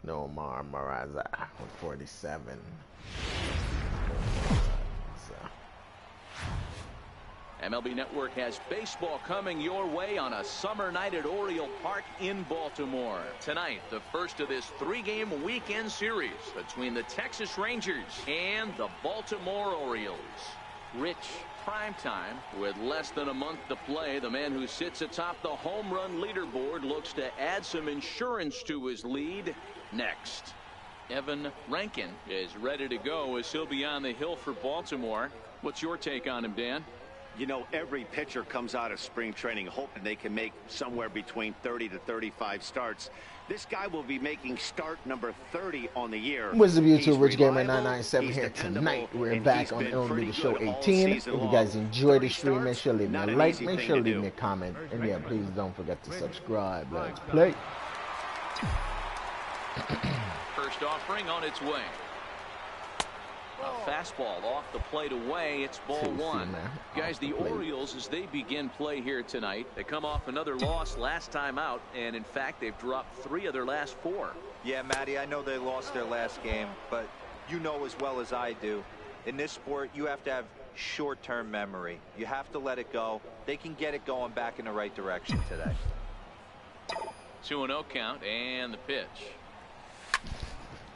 Nomar Maraza with 47. So. MLB Network has baseball coming your way on a summer night at Oriole Park in Baltimore. Tonight, the first of this 3-game weekend series between the Texas Rangers and the Baltimore Orioles. Rich primetime with less than a month to play. The man who sits atop the home run leaderboard looks to add some insurance to his lead next. Evan Rankin is ready to go as he'll be on the hill for Baltimore. What's your take on him, Dan? You know, every pitcher comes out of spring training hoping they can make somewhere between 30 to 35 starts. This guy will be making start number 30 on the year. What's up, YouTube? Rich Gamer 997 here tonight. We're back on MLB The Show 18. If you guys enjoy the stream, make sure to leave me a like, make sure to leave me a comment, and yeah, please don't forget to subscribe. Let's play. First offering on its way. A fastball off the plate away. It's ball one. Guys, the Orioles, as they begin play here tonight, they come off another loss last time out, and in fact, they've dropped 3 of their last 4. Yeah, Matty, I know they lost their last game, but you know as well as I do, in this sport, you have to have short-term memory. You have to let it go. They can get it going back in the right direction today. 2-0 count, and the pitch.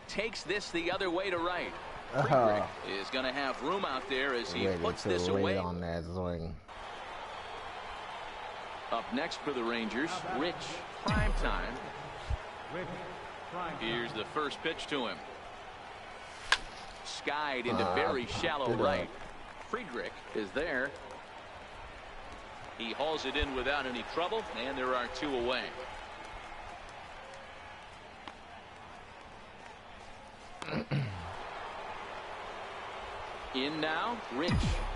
Takes this the other way to right. Friedrich is going to have room out there as he puts this away. On that swing. Up next for the Rangers, Rich Primetime. Here's the first pitch to him. Skied into very shallow right. Friedrich is there. He hauls it in without any trouble, and there are 2 away. In now, Rich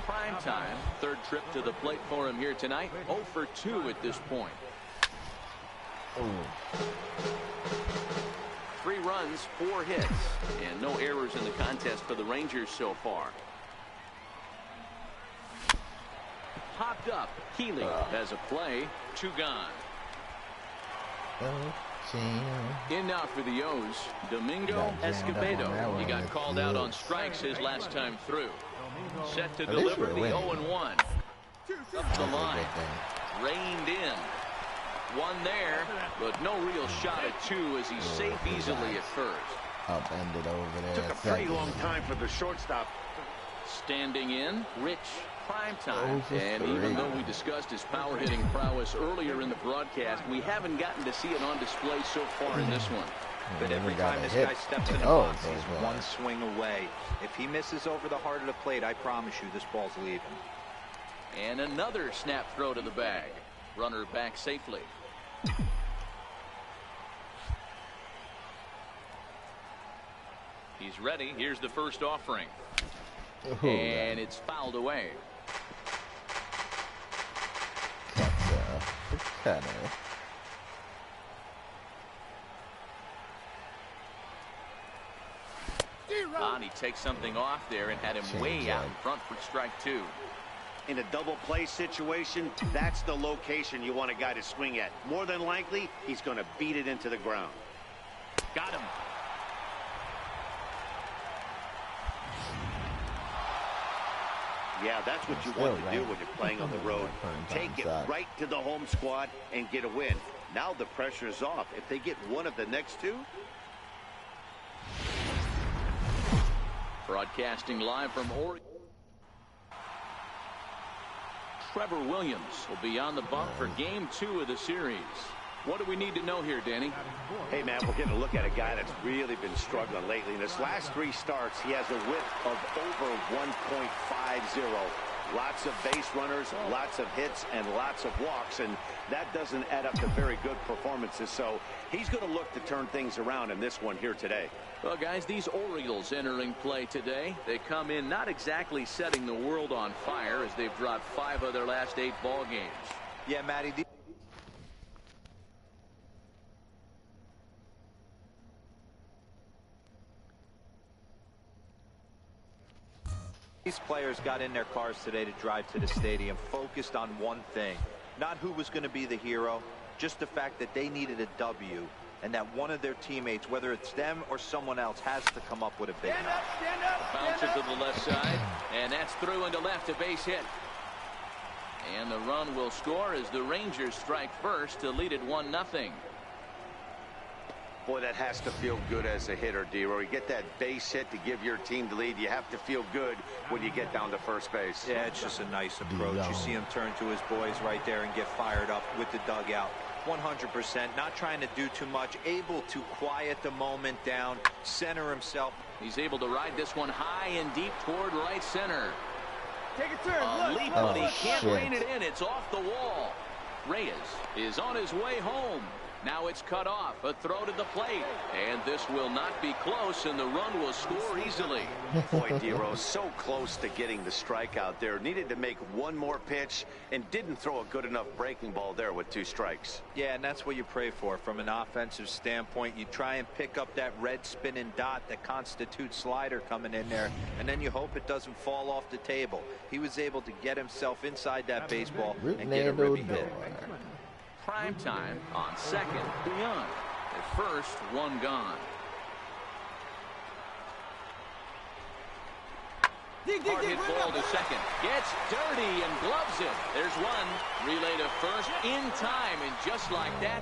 Primetime. Third trip to the plate for him here tonight. 0 for 2 at this point. 3 runs, 4 hits, and no errors in the contest for the Rangers so far. Popped up. Healy has a play. 2 gone. In now for the O's, Domingo Escobedo. He got called out on strikes his last time through. Set to deliver the 0-1. Up the line. Reined in. 1 there, but no real shot at 2 as he's safe easily at first. Upended over there. Took a pretty long time for the shortstop. Standing in, Rich Primetime. And even though we discussed his power hitting prowess earlier in the broadcast, we haven't gotten to see it on display so far in this one. But every time this guy steps in the box, he's 1 swing away. If he misses over the heart of the plate, I promise you this ball's leaving. And another snap throw to the bag. Runner back safely. He's ready. Here's the first offering. And it's fouled away. He takes something off there and had him way out in front for strike 2. In a double play situation, that's the location you want a guy to swing at. More than likely, he's going to beat it into the ground. Got him. Yeah, that's what you want to do when you're playing on the road. Take it right to the home squad and get a win. Now the pressure's off. If they get one of the next 2. Broadcasting live from Oregon. Trevor Williams will be on the bump for game 2 of the series. What do we need to know here, Danny? Hey, man, we're getting a look at a guy that's really been struggling lately. In his last 3 starts, he has a whip of over 1.50. Lots of base runners, lots of hits, and lots of walks, and that doesn't add up to very good performances. So he's going to look to turn things around in this one here today. Well, guys, these Orioles entering play today, they come in not exactly setting the world on fire as they've dropped 5 of their last 8 ball games. Yeah, Matty. These players got in their cars today to drive to the stadium focused on one thing. Not who was going to be the hero, just the fact that they needed a W and that one of their teammates, whether it's them or someone else, has to come up with a big knock. Bouncer to the left side, and that's through into left, a base hit. And the run will score as the Rangers strike first to lead it 1-0. Boy, that has to feel good as a hitter, D-Roy. You get that base hit to give your team the lead. You have to feel good when you get down to first base. Yeah, it's just a nice approach. You see him turn to his boys right there and get fired up with the dugout. 100%, not trying to do too much, able to quiet the moment down, center himself. He's able to ride this one high and deep toward right center. Take a turn. A leap, but he can't shit. rein it in. It's off the wall. Reyes is on his way home. Now it's cut off. A throw to the plate. And this will not be close, and the run will score easily. Boy, D-Roy, so close to getting the strikeout there. Needed to make one more pitch and didn't throw a good enough breaking ball there with 2 strikes. Yeah, and that's what you pray for from an offensive standpoint. You try and pick up that red spinning dot that constitutes slider coming in there, and then you hope it doesn't fall off the table. He was able to get himself inside that baseball and get a ribby hit. Prime time on second. Beyond. At first, one gone. Hard hit ball to second. Gets dirty and gloves it. There's one. Relay to first in time, and just like that.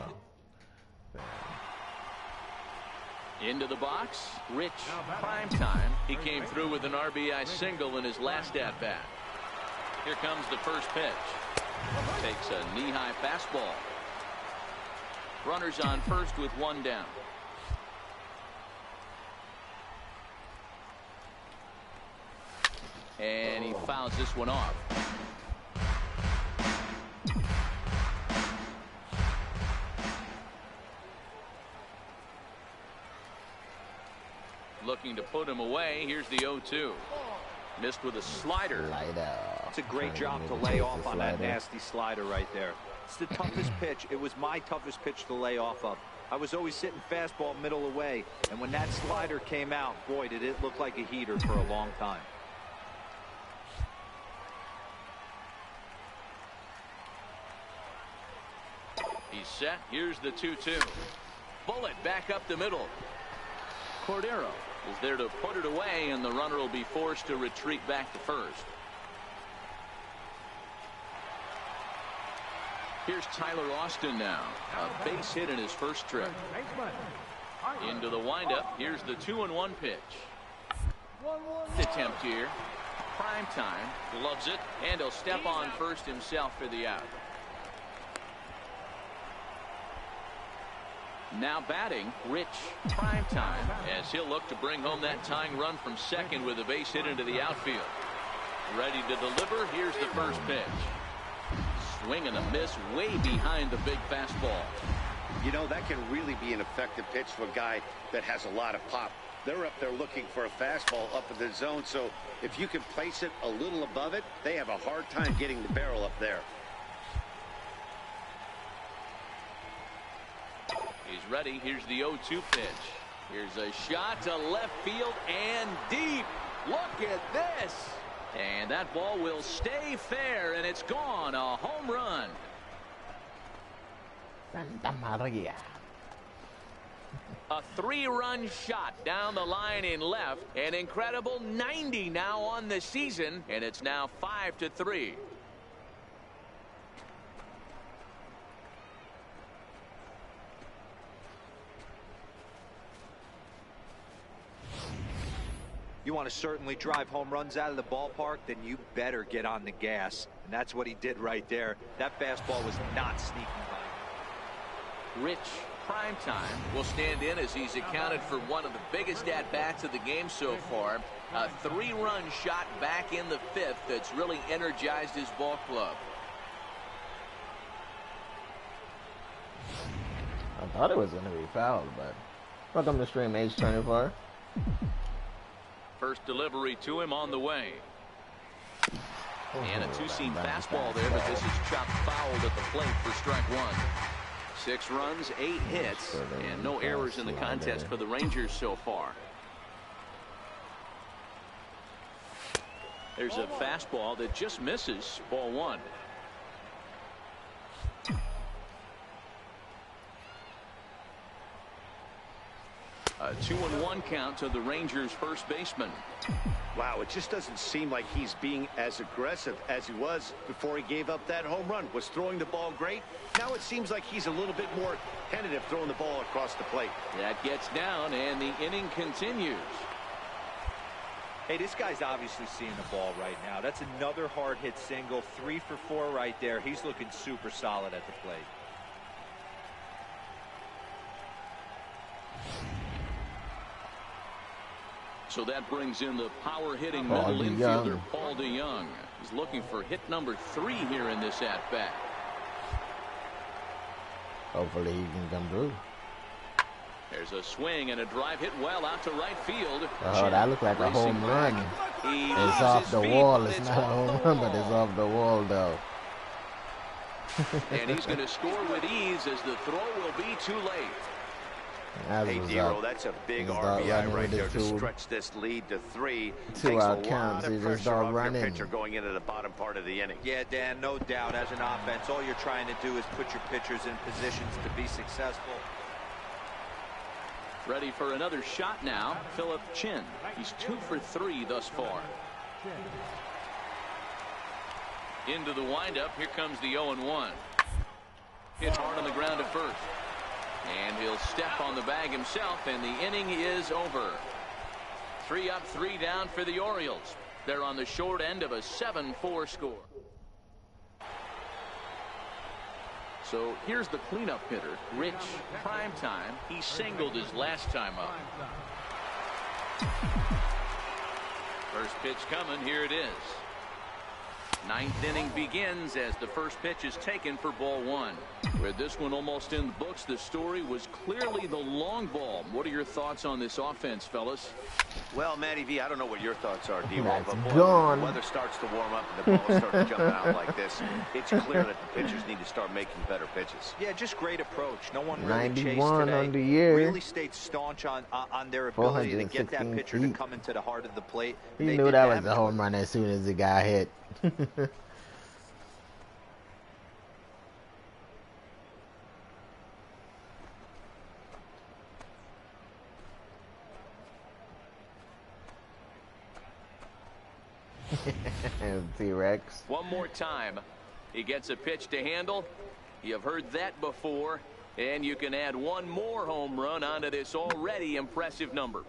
Into the box. Rich. Prime time. He came through with an RBI single in his last at-bat. Here comes the first pitch. Takes a knee-high fastball. Runners on first with 1 down. And he fouls this one off. Looking to put him away. Here's the 0-2. Missed with a slider. It's a great job to lay off on that nasty slider right there. It's the toughest pitch. It was my toughest pitch to lay off of. I was always sitting fastball middle away, and when that slider came out, boy, did it look like a heater for a long time. He's set. Here's the 2-2. Bullet back up the middle. Cordero is there to put it away, and the runner will be forced to retreat back to first. Here's Tyler Austin now. A base hit in his first trip. Into the windup. Here's the 2-1 pitch. Attempt here. Prime time. Loves it. And he'll step on first himself for the out. Now batting, Rich. Prime time, as he'll look to bring home that tying run from second with a base hit into the outfield. Ready to deliver. Here's the first pitch. Swing and a miss way behind the big fastball. You know, that can really be an effective pitch for a guy that has a lot of pop. They're up there looking for a fastball up in the zone, so if you can place it a little above it, they have a hard time getting the barrel up there. He's ready. Here's the 0-2 pitch. Here's a shot to left field and deep. Look at this. And that ball will stay fair, and it's gone. A home run. Santa Maria. A 3-run shot down the line in left. An incredible 90 now on the season, and it's now 5-3. You want to certainly drive home runs out of the ballpark, then you better get on the gas. And that's what he did right there. That fastball was not sneaking by. Rich, prime time, will stand in as he's accounted for one of the biggest at-bats of the game so far. A 3-run shot back in the 5th that's really energized his ball club. I thought it was going to be fouled, but welcome to stream H24. First delivery to him on the way. And a two-seam fastball there, but this is chopped fouled at the plate for strike 1. 6 runs, 8 hits, and no errors in the contest for the Rangers so far. There's a fastball that just misses. Ball 1. A 2-1 count to the Rangers' first baseman. Wow, it just doesn't seem like he's being as aggressive as he was before he gave up that home run. Was throwing the ball great. Now it seems like he's a little bit more tentative throwing the ball across the plate. That gets down, and the inning continues. Hey, this guy's obviously seeing the ball right now. That's another hard hit single. 3 for 4 right there. He's looking super solid at the plate. So that brings in the power-hitting middle infielder, Paul DeJong. He's looking for hit number 3 here in this at-bat. Hopefully he can come through. There's a swing and a drive hit well out to right field. Oh, that looked like a home run. It's off the wall. It's not a home run, but it's off the wall, though. And he's going to score with ease as the throw will be too late. Hey, Dero, that's a big RBI right there to stretch this lead to 3. Two out counts. He just start running. Pitcher going into the bottom part of the inning. Yeah, Dan, no doubt. As an offense, all you're trying to do is put your pitchers in positions to be successful. Ready for another shot now, Philip Chin. He's 2 for 3 thus far. Into the windup. Here comes the 0-1. Hit hard on the ground at first. And he'll step on the bag himself, and the inning is over. 3 up, 3 down for the Orioles. They're on the short end of a 7-4 score. So here's the cleanup hitter, Rich Primetime. He singled his last time up. First pitch coming. Here it is. 9th inning begins as the first pitch is taken for ball 1. With this one almost in the books, the story was clearly the long ball. What are your thoughts on this offense, fellas? Well, Matty V, I don't know what your thoughts are, D-Roll, but boy, gone. when the weather starts to warm up and the ball starts jumping out like this, it's clear that the pitchers need to start making better pitches. Yeah, just great approach. No one really 91 chased today. on the year. Really stayed staunch on their ability to get that pitcher to come into the heart of the plate. He knew that was a home run as soon as he got hit. T-Rex. One more time. He gets a pitch to handle. You've heard that before. And you can add one more home run onto this already impressive number.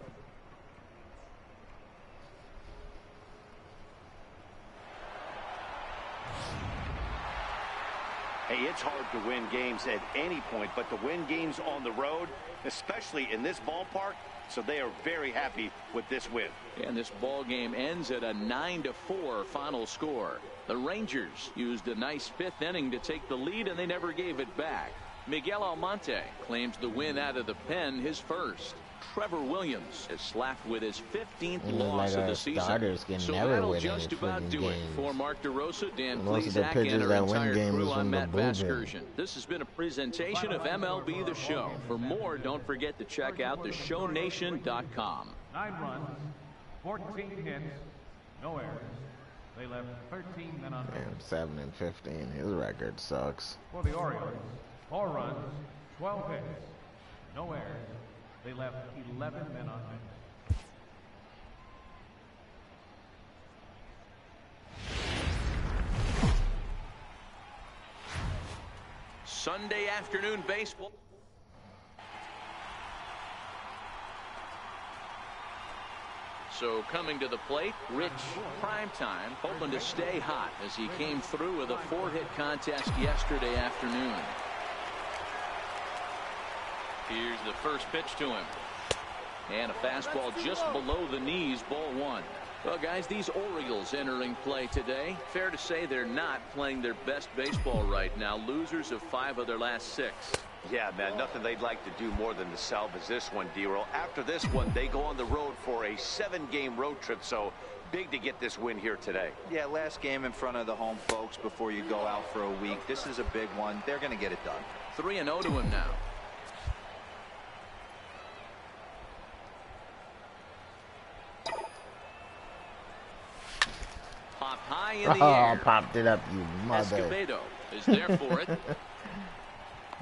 Hey, it's hard to win games at any point, but to win games on the road, especially in this ballpark, so they are very happy with this win. And this ball game ends at a 9-4 final score. The Rangers used a nice 5th inning to take the lead, and they never gave it back. Miguel Almonte claims the win out of the pen, his first. Trevor Williams is slapped with his 15th loss of the season. So that'll just about do it. For Mark DeRosa, Dan Plesac, and our entire crew, I'm Matt Vasgersian. This has been a presentation of MLB The Show. For more, don't forget to check out theshownation.com. 9 runs, 14 hits, no errors. They left 13 men on base. 7-15. His record sucks. For the Orioles, 4 runs, 12 hits, no errors. They left 11 men on base. Sunday afternoon baseball. So coming to the plate, Rich Primetime, hoping to stay hot as he came through with a 4-hit contest yesterday afternoon. Here's the first pitch to him. And a fastball just below the knees, ball 1. Well, guys, these Orioles entering play today, fair to say they're not playing their best baseball right now. Losers of 5 of their last 6. Yeah, man, nothing they'd like to do more than to salvage this one, D-Roll. After this one, they go on the road for a 7-game road trip, so big to get this win here today. Yeah, last game in front of the home folks before you go out for a week. This is a big one. They're going to get it done. 3-0 to him now. Popped high in the air. Popped it up, you mother. Escobedo is there for it.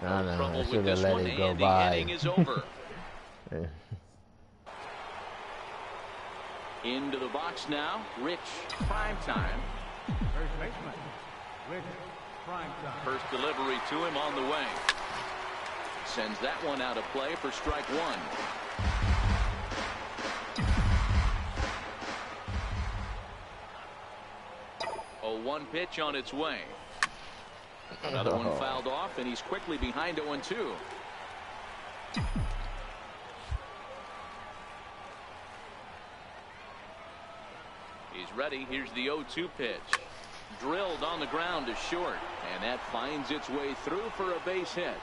I Trouble should with have this let one, it go and by. the inning is over. Into the box now, Rich Primetime. First baseman, Rich Primetime. First delivery to him on the way. Sends that one out of play for strike one. A 1 pitch on its way. Another one fouled off, and he's quickly behind 0-2. He's ready. Here's the 0-2 pitch. Drilled on the ground to short, and that finds its way through for a base hit.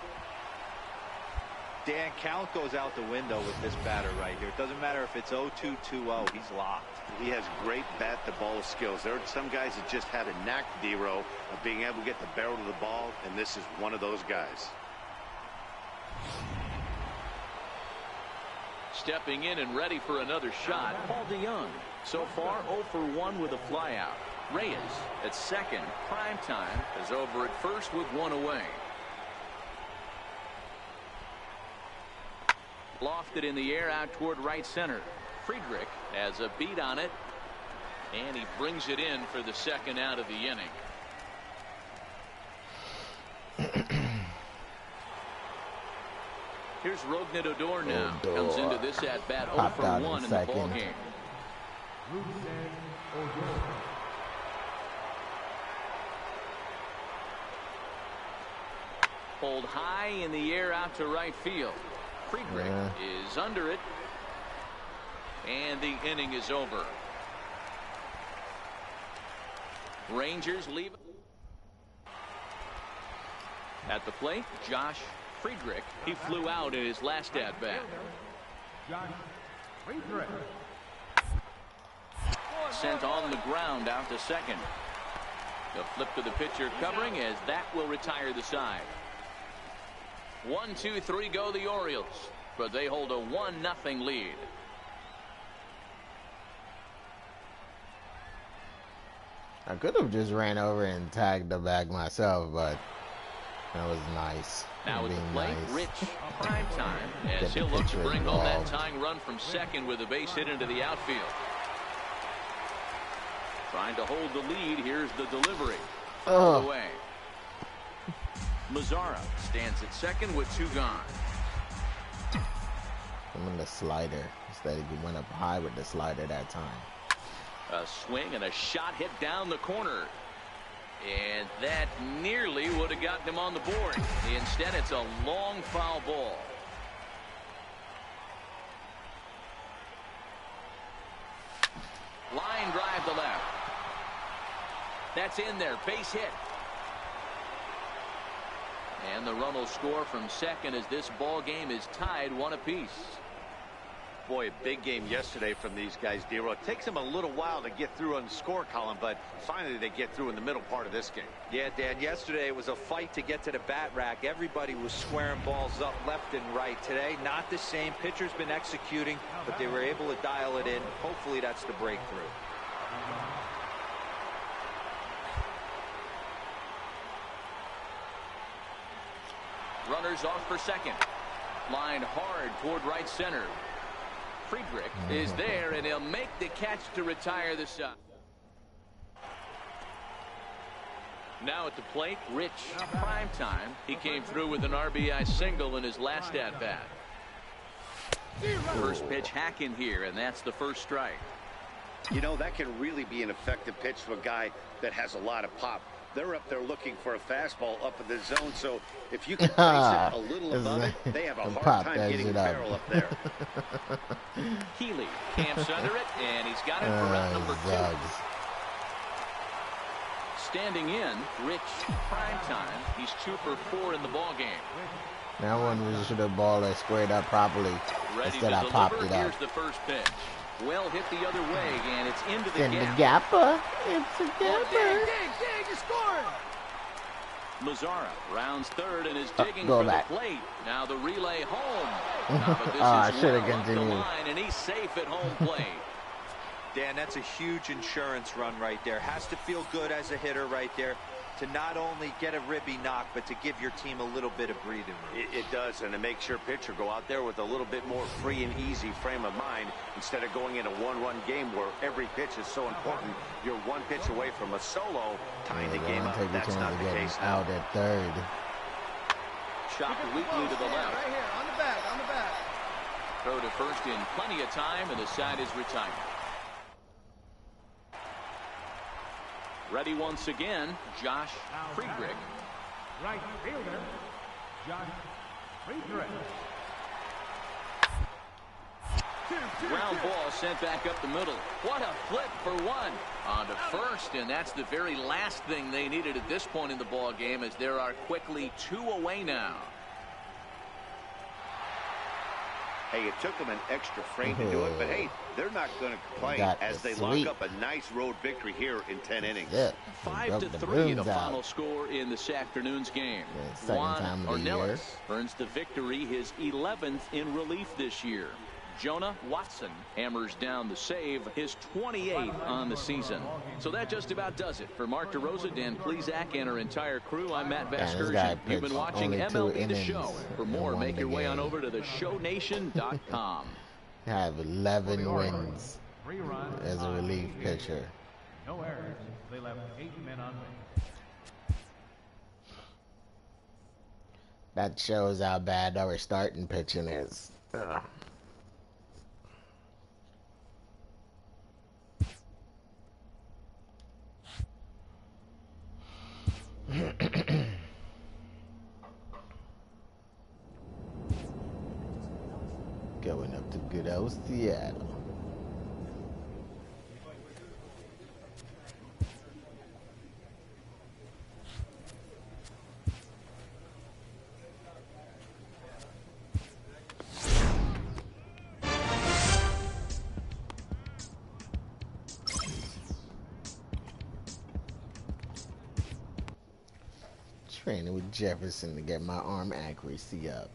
Dan, count goes out the window with this batter right here. It doesn't matter if it's 0-2, 2-0. He's locked. He has great bat-to-ball skills. There are some guys that just had a knack, D-Row, of being able to get the barrel to the ball, and this is one of those guys. Stepping in and ready for another shot, Paul DeJong. So far, 0 for 1 with a flyout. Reyes at second. Primetime is over at first with 1 away. Lofted in the air out toward right center. Friedrich has a beat on it, and he brings it in for the second out of the inning. Here's Rougned Odor now. Comes into this at bat 0 for 1 in the ball game. Pulled high in the air out to right field. Friedrich is under it, and the inning is over. Rangers leave at the plate. Josh Friedrich. He flew out in his last at bat. Josh Friedrich. Sent on the ground out to second. The flip to the pitcher covering, as that will retire the side. 1, 2, 3 go the Orioles, but they hold a 1-0 lead. I could have just ran over and tagged the bag myself, but that was nice. Now at the plate, nice. Rich Primetime, as he'll look to bring home that tying run from second with a base hit into the outfield. Trying to hold the lead. Here's the delivery. All the way. Mazara stands at second with 2 gone. I'm in the slider instead of he went up high with the slider that time. A swing and a shot hit down the corner. And that nearly would have gotten him on the board. Instead, it's a long foul ball. Line drive to left. That's in there. Base hit. And the run will score from second as this ball game is tied 1 apiece. Boy, a big game yesterday from these guys, D-Row. It takes them a little while to get through on the score column, but finally they get through in the middle part of this game. Yeah, Dan, yesterday it was a fight to get to the bat rack. Everybody was squaring balls up left and right. Today, not the same. Pitcher's been executing, but they were able to dial it in. Hopefully that's the breakthrough. Runners off for second. Line hard toward right center. Friedrich is there, and he'll make the catch to retire the side. Now at the plate, Rich Primetime. He came through with an RBI single in his last at-bat. First pitch hack in here, and that's the first strike. You know, that can really be an effective pitch to a guy that has a lot of pop. They're up there looking for a fastball up in the zone, so if you can place it a little above it, they have a hard time getting a barrel up there. Healy camps under it, and he's got it for round number 2. Standing in, Rich Primetime. He's 2 for 4 in the ball game. That one we should have balled it squared up properly. Ready Instead to I popped deliver. it up. Here's the first pitch. Well hit the other way, and it's into the In the gap. gapper. It's a gapper. Dig, you scored! Mazara rounds third and is digging go for back. the plate. Now the relay home. But this I is should have well up the continued. line, and he's safe at home plate. Dan, that's a huge insurance run right there. Has to feel good as a hitter right there. to not only get a ribby knock, but to give your team a little bit of breathing room. It does, and it makes your pitcher go out there with a little bit more free and easy frame of mind instead of going in a one-run game where every pitch is so important. You're one pitch away from a solo, tying the game up. That's not the case now. Out at third. Chopped weakly to the left. Right here, on the back, on the back. Throw to first in plenty of time, and the side is retired. Ready once again, Josh Friedrich. Right fielder, Josh Friedrich. Ground ball sent back up the middle. What a flip for one. On to first, and that's the very last thing they needed at this point in the ball game, as there are quickly 2 away now. Hey, it took them an extra frame to do it, but hey, they're not going to complain as they lock up a nice road victory here in 10 innings. Yeah, 5-3, the final score in this afternoon's game. Juan Ornelas earns the victory, his 11th in relief this year. Jonah Watson hammers down the save, his 28th on the season. So that just about does it. For Mark DeRosa, Dan Plesac, and our entire crew, I'm Matt Vasgersian. You've been watching MLB The Show. For more, make your way on over to theshownation.com. Have 11 wins as a relief pitcher. No errors. They left 8 men on base. That shows how bad our starting pitching is. Ugh. Going up to good old Seattle. Training with Jefferson to get my arm accuracy up.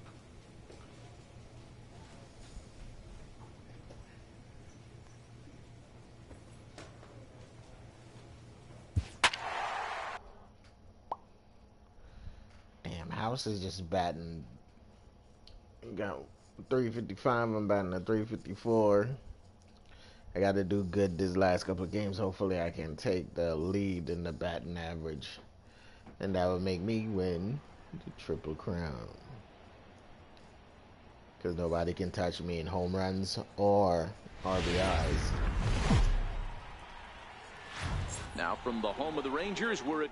Damn, House is just batting. Got 355. I'm batting at 354. I got to do good this last couple of games. Hopefully, I can take the lead in the batting average. And that would make me win the Triple Crown. Because nobody can touch me in home runs or RBIs. Now from the home of the Rangers, we're at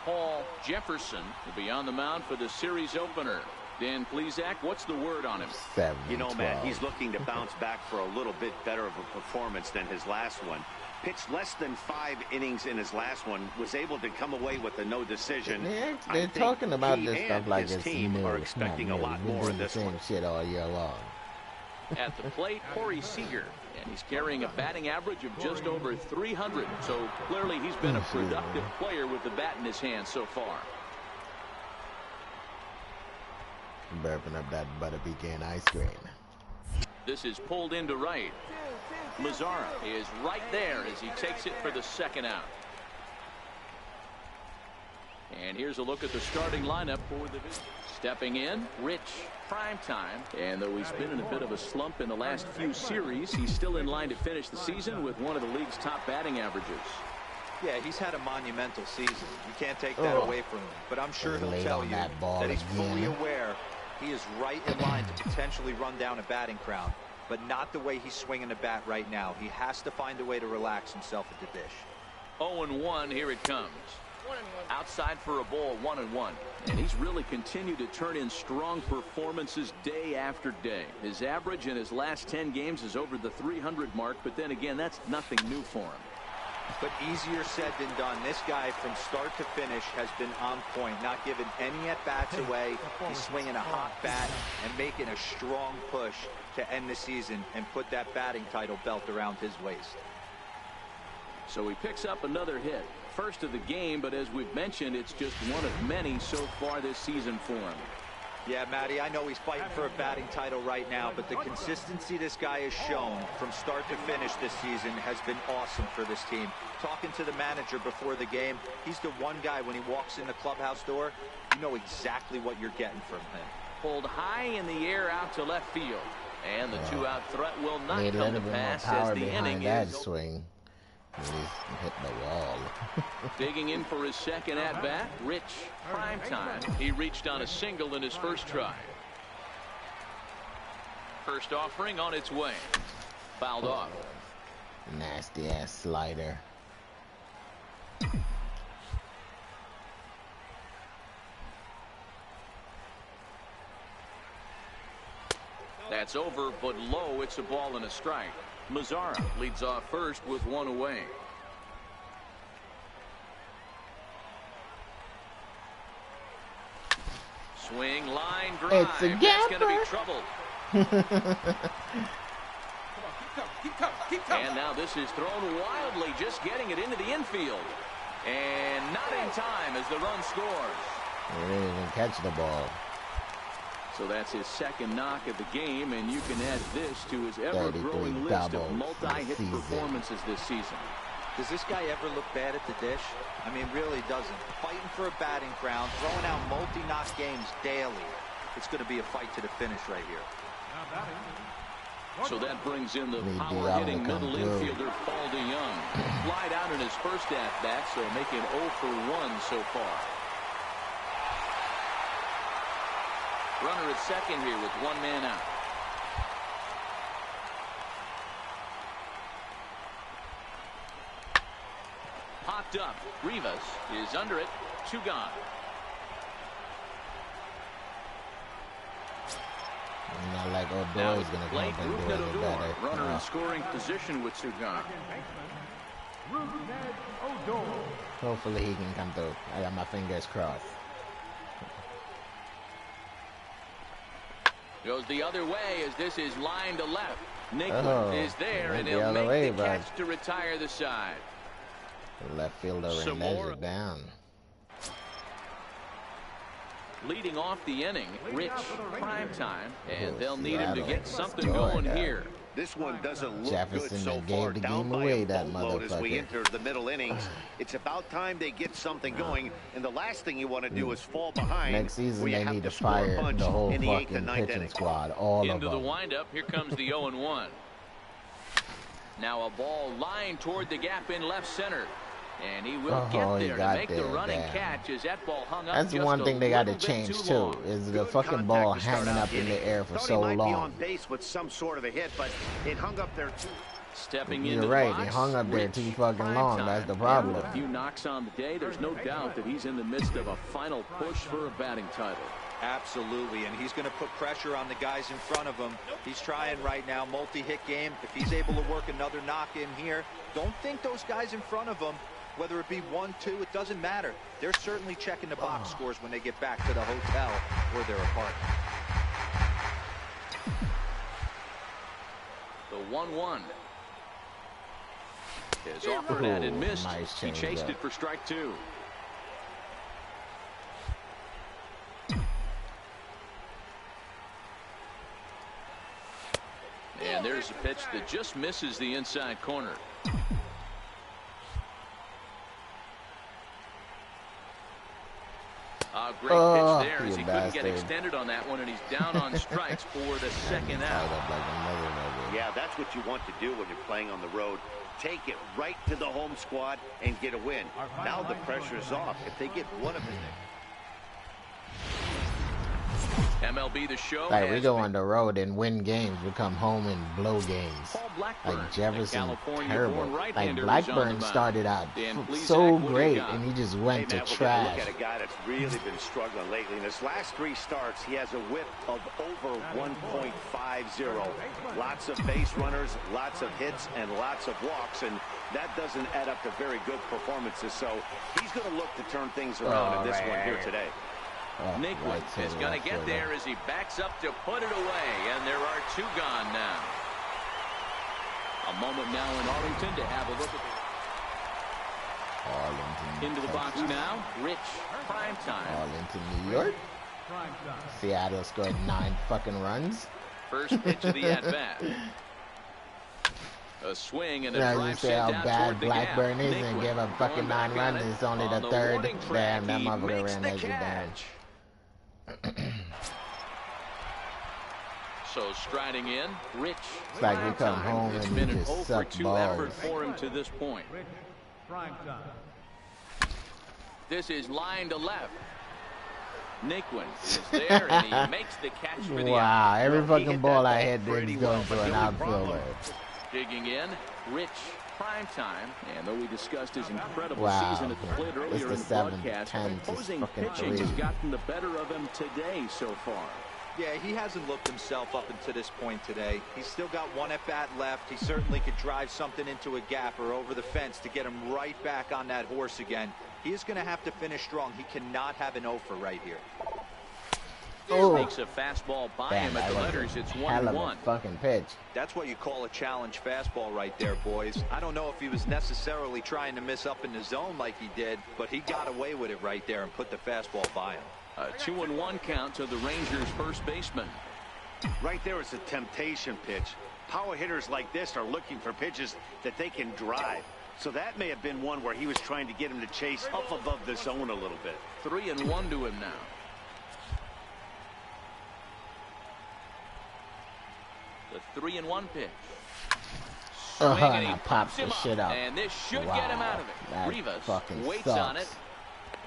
Paul Jefferson will be on the mound for the series opener. Dan Plesac, what's the word on him? 7-12. You know, Matt, he's looking to bounce back for a little bit better of a performance than his last one. Pitched less than 5 innings in his last one, was able to come away with a no decision. They're talking about this stuff like his it's team new. are expecting a lot more in this one. Shit all year long. At the plate, Corey Seager, and he's carrying a batting average of just over 300. So clearly he's been a productive player with the bat in his hand so far. Burping up that butter pecan ice cream. This is pulled into right. Mazara is right there as he takes it for the second out. And here's a look at the starting lineup for the visit. Stepping in, Rich Primetime. And though he's been in a bit of a slump in the last few series, he's still in line to finish the season with one of the league's top batting averages. Yeah, he's had a monumental season. You can't take that away from him. But I'm sure he'll tell you that he's fully aware he is right in line to potentially run down a batting crown. But not the way he's swinging the bat right now. He has to find a way to relax himself at the dish. 0-1, here it comes. Outside for a ball, 1-1. And he's really continued to turn in strong performances day after day. His average in his last 10 games is over the 300 mark, but then again, that's nothing new for him. But easier said than done. This guy from start to finish has been on point, not giving any at-bats away. He's swinging a hot bat and making a strong push to end the season and put that batting title belt around his waist. So he picks up another hit. First of the game, but as we've mentioned, it's just one of many so far this season for him. Yeah, Matty, I know he's fighting for a batting title right now, but the consistency this guy has shown from start to finish this season has been awesome for this team. Talking to the manager before the game, he's the one guy when he walks in the clubhouse door, you know exactly what you're getting from him. Pulled high in the air out to left field. And the two-out threat will not come to pass as the inning is swing. He's hit the wall. Digging in for his second at-bat, Rich Primetime. He reached on a single in his first try. First offering on its way. Fouled off. Nasty ass slider. That's over, but low. It's a ball and a strike. Mazara leads off first with one away. Swing, line, drive. It's a That's going to be gapper. trouble. Keep coming. And now this is thrown wildly, just getting it into the infield. And not in time as the run scores. He didn't even catch the ball. So that's his second knock of the game, and you can add this to his ever-growing list of multi-hit performances this season. Does this guy ever look bad at the dish? I mean, really doesn't. Fighting for a batting crown, throwing out multi-knock games daily. It's going to be a fight to the finish right here. So that brings in the power-hitting middle infielder, Paul DeYoung. Flied out in his first at-bat, so making 0 for 1 so far. Runner at second here with one man out. Popped up. Rivas is under it. 2 gone. Not like Now Odor's gonna come Blake up and do Rougned it Odor, better. runner in scoring position with 2 gone. Rougned Odor. Hopefully he can come through. I got my fingers crossed. Goes the other way as this is line to left. Naquin is there, and the he'll other make way, the bud. catch to retire the side. The left fielder Some and more. it down. Leading off the inning, Rich Primetime, and they'll need him to Seattle. get something Let's go, going yeah. here. This one doesn't look Jefferson good so that gave far. the Down game by away, a that boatload as we motherfucker. enter the middle innings. It's about time they get something going, and the last thing you want to do is fall behind. Next season where you they have need to score a fire bunch the whole in the 8th and fucking 9th pitching inning. squad, all of Into the them. windup, here comes the 0-1. Now a ball lined toward the gap in left center. And he will He get there to got make the there, running damn. catch as that ball hung up That's just one a thing they got to little bit change too too, long. is the Good fucking ball contact to start hanging out up in the hitting. air for Thought so he might be on long. base with some sort of a hit, but it hung up there too. Stepping You're into right, the he box, hung up there Rich too fucking long. Primetime. That's the And problem. with a few knocks on the day, there's no doubt that he's in the midst of a final push for a batting title. Absolutely, and he's going to put pressure on the guys in front of him. He's trying right now, multi-hit game. If he's able to work another knock in here, don't think those guys in front of him, whether it be 1, 2, it doesn't matter. They're certainly checking the box scores when they get back to the hotel or their apartment. The 1-1 is offered and it Ooh, missed. nice He change chased up. it for strike 2. And there's a pitch that just misses the inside corner. Great pitch there as he couldn't get extended on that one, and he's down on strikes for the second out. Yeah, that's what you want to do when you're playing on the road. Take it right to the home squad and get a win. Now the pressure's off. If they get one of them. MLB The Show. Like, we go on the road and win games. We come home and blow games. Paul Blackburn, Like Jefferson, California-born terrible. right-hander, Like is on the Blackburn mound. started out Dan Plesac, so what do you great, got? and he just Hey, went to Matt, we're gonna trash. look at a guy that's really been struggling lately. In his last 3 starts, he has a whip of over 1.50. Lots of base runners, lots of hits, and lots of walks, and that doesn't add up to very good performances. So he's going to look to turn things around in this one here today. Naquin is going to get there as he backs up to put it away, and there are 2 gone now. A moment now in Arlington to have a look at Arlington, into the box Texas. now. Rich Primetime. Arlington, New York. Prime time. Seattle scored 9 fucking runs. First pitch of the at-bat. A swing and a Yeah, you drive say sent how out bad toward the Blackburn gap. is and Naquin give up fucking going 9 back runs. on it. It's only the On the 3rd. warning track, Damn, that he motherfucker makes ran the exit down. catch. So striding in, Rich. It's like we come home It's and been you an just 0 for suck 2 balls. effort for him to this point. Rich, prime time. This is line to left. Naquin is there, and he makes the catch for the Wow, out. every He fucking hit ball that I ball hit pretty is well, going but to an the only problem- outfielder. Digging in, Rich, prime time. And though we discussed his incredible Wow. season at the plate It's earlier the in the 7th, broadcast, 10th, it's opposing fucking pitching 3. has gotten the better of him today so far. Yeah, he hasn't looked himself up until this point today. He's still got 1 at-bat left. He certainly could drive something into a gap or over the fence to get him right back on that horse again. He is going to have to finish strong. He cannot have an 0 for right here. Oh, Makes a fastball by damn, him at that the was letters. It's a hell of a 1-1. fucking pitch. That's what you call a challenge fastball right there, boys. I don't know if he was necessarily trying to miss up in the zone like he did, but he got away with it right there and put the fastball by him. A 2-1 count to the Rangers' first baseman. Right there is a temptation pitch. Power hitters like this are looking for pitches that they can drive. So that may have been one where he was trying to get him to chase up above the zone a little bit. 3-1 to him now. The 3-1 pitch. Swing, and he I pops pops the him up. shit out. And this should Wow, get him out of it. that Rivas fucking waits sucks. on it.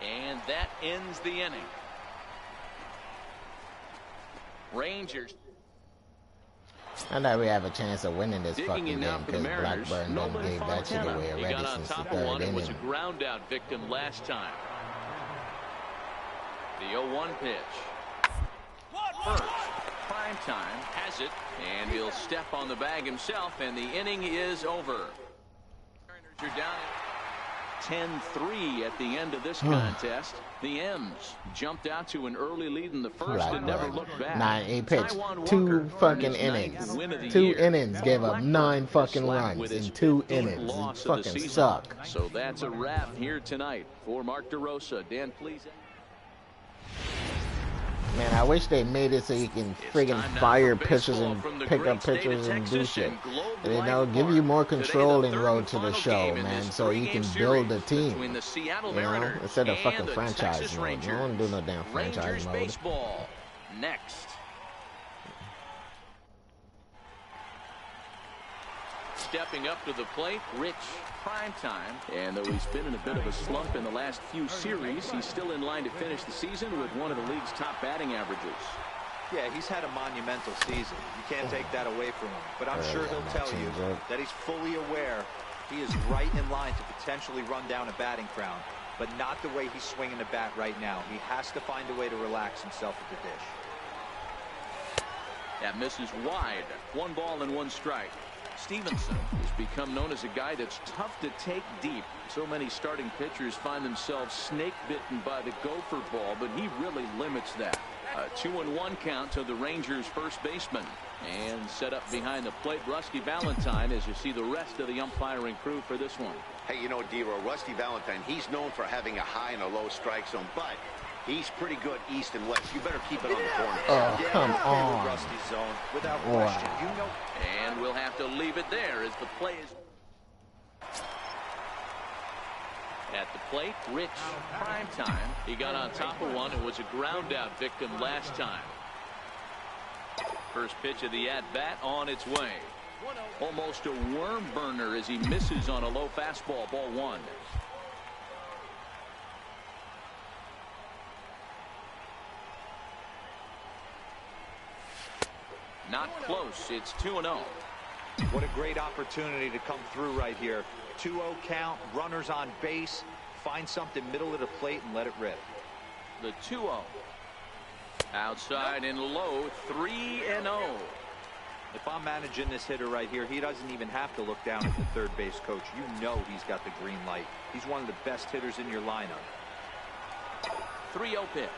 And that ends the inning. Rangers. I know we have a chance of winning this Digging fucking in game now for the because Mariners. Blackburn done Nolan gave that shit Fontana. away He already got on since the top of 3rd one and was a inning. ground out victim last time. The 0-1 pitch. First, prime time has it, and he'll step on the bag himself, and the inning is over. Mariners are down 10-3 at the end of this contest. The M's jumped out to an early lead in the first and never looked back. 9-8 pitch. Taijuan 2 Walker fucking earned his innings. 9th win of the 2 year. innings. Gave up Blackburn 9 fucking slapped runs with in his 2 15th innings. loss You of the fucking season. suck. So that's a wrap here tonight for Mark DeRosa. Dan, please. Man, I wish they made it so you can friggin' fire pitchers and pick up pitchers and do shit. You know, give you more controlling road to the show, man, so you can build a team. You know, instead of fucking franchise mode. You don't do no damn franchise mode. Baseball next. Stepping up to the plate, Rich, prime time. And though he's been in a bit of a slump in the last few series, he's still in line to finish the season with one of the league's top batting averages. Yeah, he's had a monumental season. You can't take that away from him. But I'm sure he'll tell you that he's fully aware he is right in line to potentially run down a batting crown, but not the way he's swinging the bat right now. He has to find a way to relax himself at the dish. That misses wide. 1 ball and 1 strike. Stevenson has become known as a guy that's tough to take deep. So many starting pitchers find themselves snake bitten by the gopher ball, but he really limits that. A 2-1 count to the Rangers' first baseman. And set up behind the plate, Rusty Valentine, as you see the rest of the umpiring crew for this one. Hey, you know, D-Row, Rusty Valentine, he's known for having a high and a low strike zone, but he's pretty good east and west. You better keep it on the corner. Oh, come With on. Rusty's zone, without Wow. question. You know. And we'll have to leave it there as the play is. At the plate, Rich, prime time. He got on top of one and was a ground out victim last time. First pitch of the at-bat on its way. Almost a worm burner as he misses on a low fastball, ball 1. Not close. It's 2-0. What a great opportunity to come through right here. 2-0 count, runners on base. Find something middle of the plate and let it rip. The 2-0. Outside and low, 3-0. If I'm managing this hitter right here, he doesn't even have to look down at the third base coach. You know he's got the green light. He's one of the best hitters in your lineup. 3-0 pitch.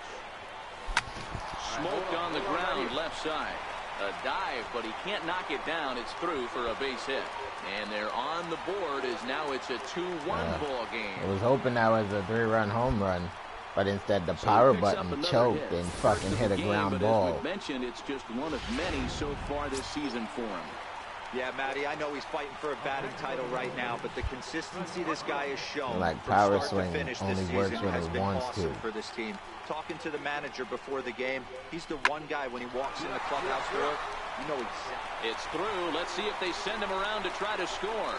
Smoked on the ground, left side. A dive, but he can't knock it down. It's through for a base hit. And they're on the board as now it's a 2-1 ball game. I was hoping that was a 3-run home run. But instead the power button choked and fucking hit a ground ball. As we mentioned, it's just one of many so far this season for him. Yeah, Matty, I know he's fighting for a batting title right now, but the consistency this guy has shown like power swing only works when he wants to. For this team. Talking to the manager before the game, he's the one guy when he walks in the clubhouse door, you know exactly. It's through. Let's see if they send him around to try to score.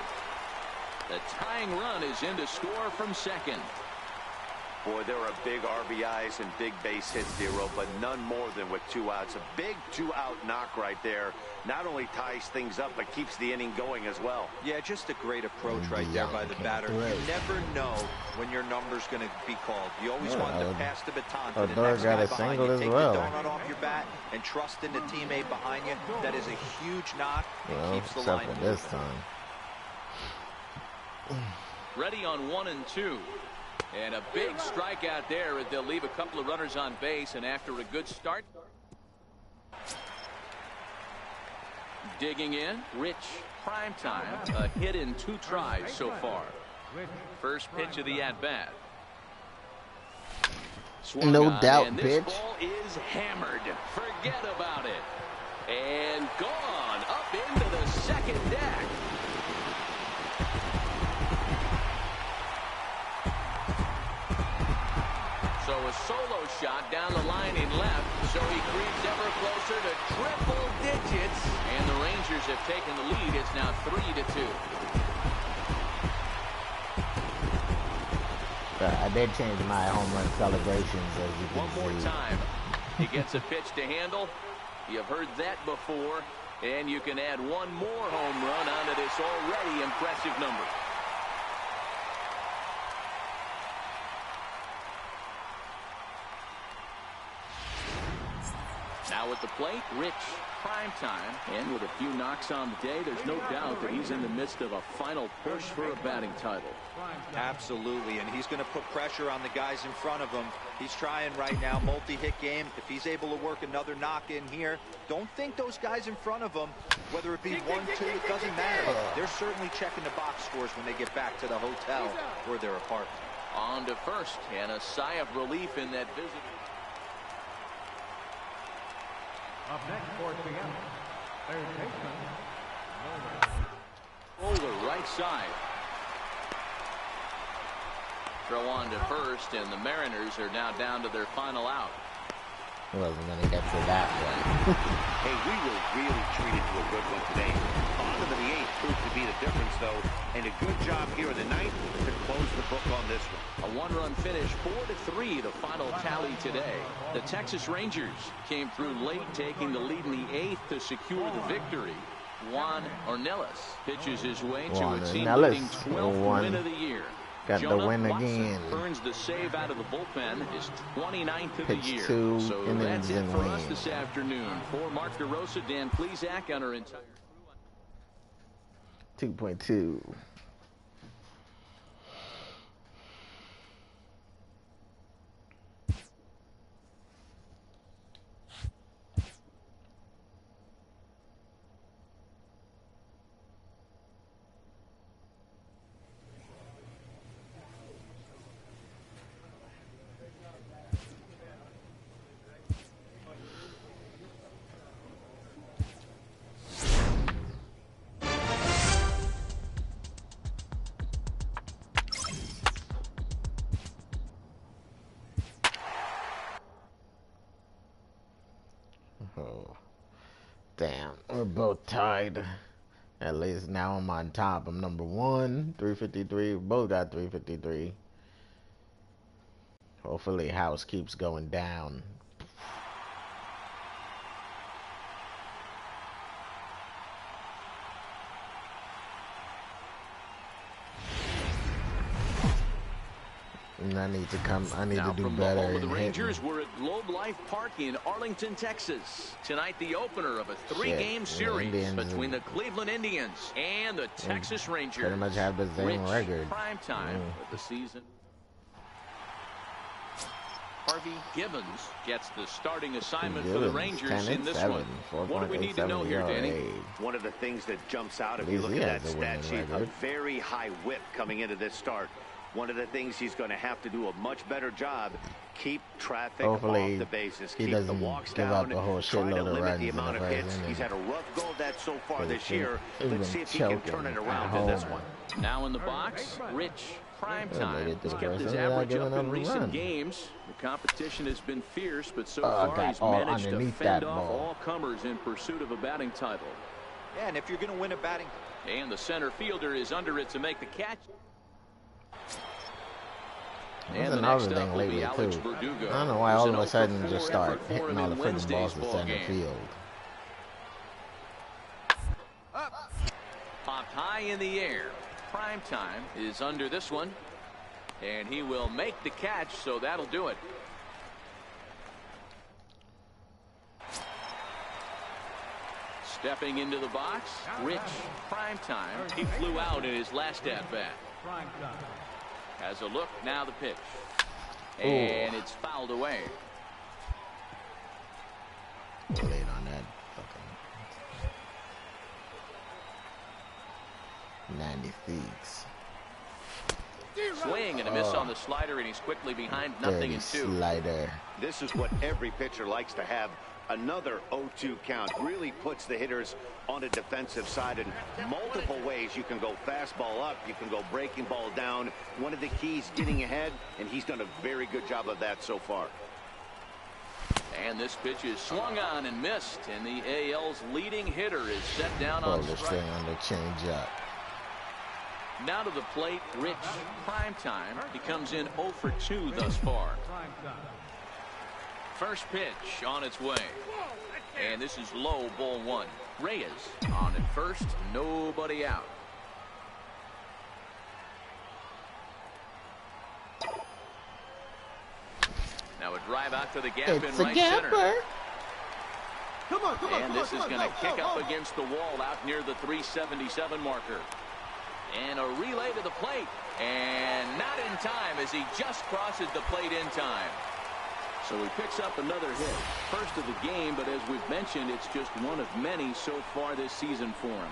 The tying run is in to score from second. Boy, there are big RBIs and big base hits, Zero, but none more than with 2 outs. A big 2-out knock right there. Not only ties things up, but keeps the inning going as well. Yeah, just a great approach right there by the batter. You never know when your number's going to be called. You always want to pass the baton to the next guy behind you. Take the donut off your bat and trust in the teammate behind you. That is a huge knock and keeps the line moving. This time. Ready on 1 and 2. And a big strikeout there as they'll leave a couple of runners on base, and after a good start. Digging in, Rich Primetime, a hit in 2 tries so far. First pitch of the at-bat. No doubt, and bitch. This ball is hammered. Forget about it. And gone up into the second deck. So a solo shot down the line in left, so he creeps ever closer to triple digits, and the Rangers have taken the lead. It's now 3-2. I did change my home run celebrations, as you can see. One more time. He gets a pitch to handle. You've heard that before, and you can add one more home run onto this already impressive number. Now at the plate, Rich Primetime, and with a few knocks on the day, there's no doubt that he's in the midst of a final push for a batting title. Absolutely, and he's going to put pressure on the guys in front of him. He's trying right now, multi-hit game. If he's able to work another knock in here, don't think those guys in front of him, whether it be 1, 2, it doesn't matter. They're certainly checking the box scores when they get back to the hotel or their apartment. On to first, and a sigh of relief in that visit. Up next for Seattle, third baseman. Over right side. Throw on to first, and the Mariners are now down to their final out. I wasn't going to get to that one. Hey, we were really treated to a good one today. Bottom of the 8th proved to be the difference, though, and a good job here in the 9th to close the book on this one. A one-run finish, 4-3, the final tally today. The Texas Rangers came through late, taking the lead in the 8th to secure the victory. Juan Ornelas pitches his way to a team-leading 12th win of the year. Got Jonah the win Watson again. earns the save out of the bullpen, his 29th of Pitch the year. 2 So innings that's it and for win. us this afternoon. For Mark DeRosa, Dan Plesac, and our entire crew. 2.2. Oh, damn, we're both tied. At least now I'm on top. I'm number 1, 353. We both got 353. Hopefully House keeps going down. And I need to do better. Home of the Rangers, we're at Globe Life Park in Arlington, Texas. Tonight, the opener of a 3-game series between the Cleveland Indians and the Texas Rangers. Pretty much have the same record. Primetime of the season. Harvey Gibbons gets the starting assignment for the Rangers in this one. What do we need to know here, Danny? One of the things that jumps out if you look at that stat sheet, a very high whip coming into this start. One of the things he's going to have to do a much better job, keep traffic Hopefully off the bases, he keep doesn't the walks give down, up a whole try to shitload of limit runs the in the amount of first hits. inning. He's had a rough go of that so far this year. He's Let's been see if he can choking turn it at around in this home. one. Now in the box, Rich. Prime time. Made it to He's the kept first his inning without average giving up up in a recent run. games. The competition has been fierce, but so I far got he's all managed to underneath fend that off ball. all comers in pursuit of a batting title. Yeah, and if you're going to win a batting... And the center fielder is under it to make the catch. That's another thing lately, too. I don't know why all of a sudden just start hitting all the freaking balls to center field. Popped high in the air. Prime time is under this one. And he will make the catch, so that'll do it. Stepping into the box, Rich. Prime time. He flew out in his last at-bat. Has a look, now the pitch. And it's fouled away. Late on that fucking 90 feet. Swing and a miss on the slider, and he's quickly behind 0-2. Slider. This is what every pitcher likes to have. Another 0-2 count really puts the hitters on a defensive side in multiple ways. You can go fastball up, you can go breaking ball down. One of the keys, getting ahead, and he's done a very good job of that so far. And this pitch is swung on and missed, and the AL's leading hitter is set down on This strike. thing on the changeup. Now to the plate, Rich. Prime time. He comes in 0 for 2 thus far. First pitch on its way. And this is low, ball 1. Reyes on at first, nobody out. Now a drive out to the gap in right center. And this is going to kick up against the wall out near the 377 marker. And a relay to the plate. And not in time as he just crosses the plate in time. So he picks up another hit. First of the game, but as we've mentioned, it's just one of many so far this season for him.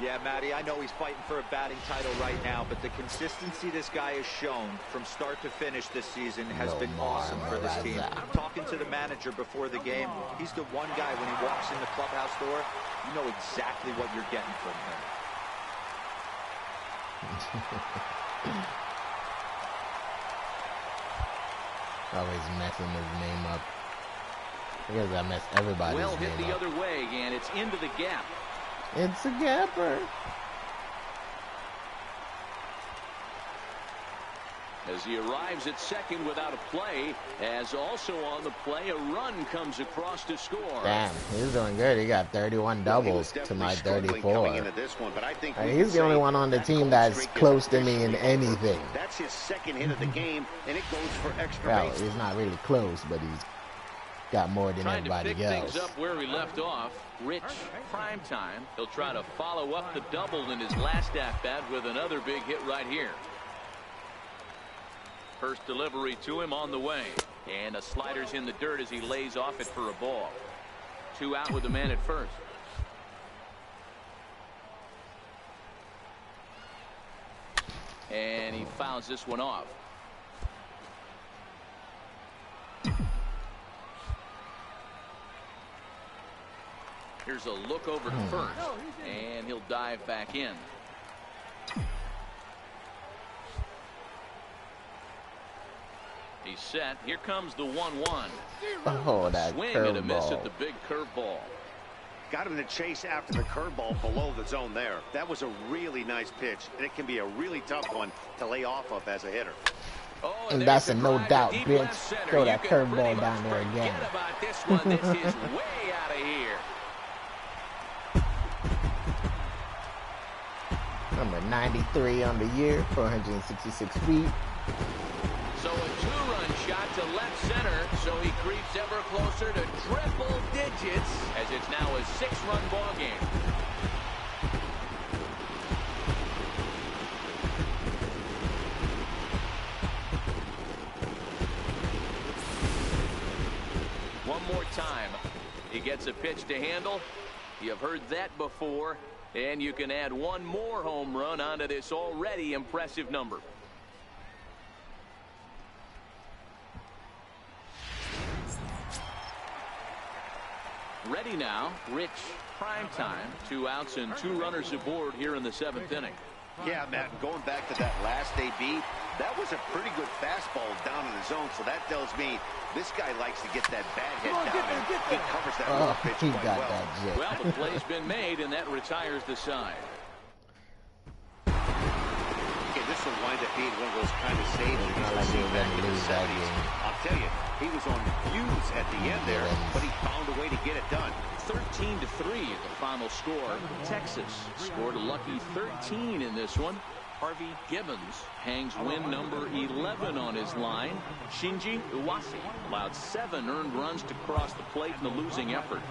Yeah, Matty, I know he's fighting for a batting title right now, but the consistency this guy has shown from start to finish this season has been awesome for this team. Talking to the manager before the game, he's the one guy when he walks in the clubhouse door, you know exactly what you're getting from him. Always messing his name up. Because I mess everybody's name up. Well hit the other way, and it's into the gap. It's a gapper. As he arrives at second without a play, as also on the play, a run comes across to score. Damn, he's doing good. He got 31 doubles to my 34. And he's the only one on the team that's close to me in anything. That's his second hit of the game, and it goes for extra Well, base. he's not really close, but he's got more than everybody Trying to pick else. things up where he left off. Rich, prime time. He'll try to follow up the double in his last at-bat with another big hit right here. First delivery to him on the way. And a slider's in the dirt as he lays off it for a ball. 2 out with the man at first. And he fouls this one off. Here's a look over to first. And he'll dive back in. He's set. Here comes the 1-1. Oh, that Swing and a miss curveball. at the big curveball. Got him to chase after the curveball below the zone there. That was a really nice pitch, and it can be a really tough one to lay off of as a hitter. Oh, And that's a there's no drive doubt, to deep bitch. left center. Throw You that can pretty curveball much down there again. forget about this one. This is way out of here. Number 93 on the year, 466 feet. So a 2-run shot to left center. So he creeps ever closer to triple digits as it's now a 6-run ball game. One more time. He gets a pitch to handle. You've heard that before. And you can add one more home run onto this already impressive number. Ready now, Rich. Prime time. 2 outs and 2 runners aboard here in the 7th inning. Yeah, Matt, going back to that last AB, that was a pretty good fastball down in the zone, so that tells me this guy likes to get that bad hit down, and he covers that low pitch he quite got well. that jet. Well, the play's been made, and that retires the side. Okay, this will wind up being one of those kind of saves you Not can like see he was back gonna in the lose that 70s. game. I'll tell you, he was on fumes at the end there, but he found a way to get it done. 13-3, the final score. Texas scored a lucky 13 in this one. Harvey Gibbons hangs win number 11 on his line. Shinji Iwase allowed 7 earned runs to cross the plate in the losing effort.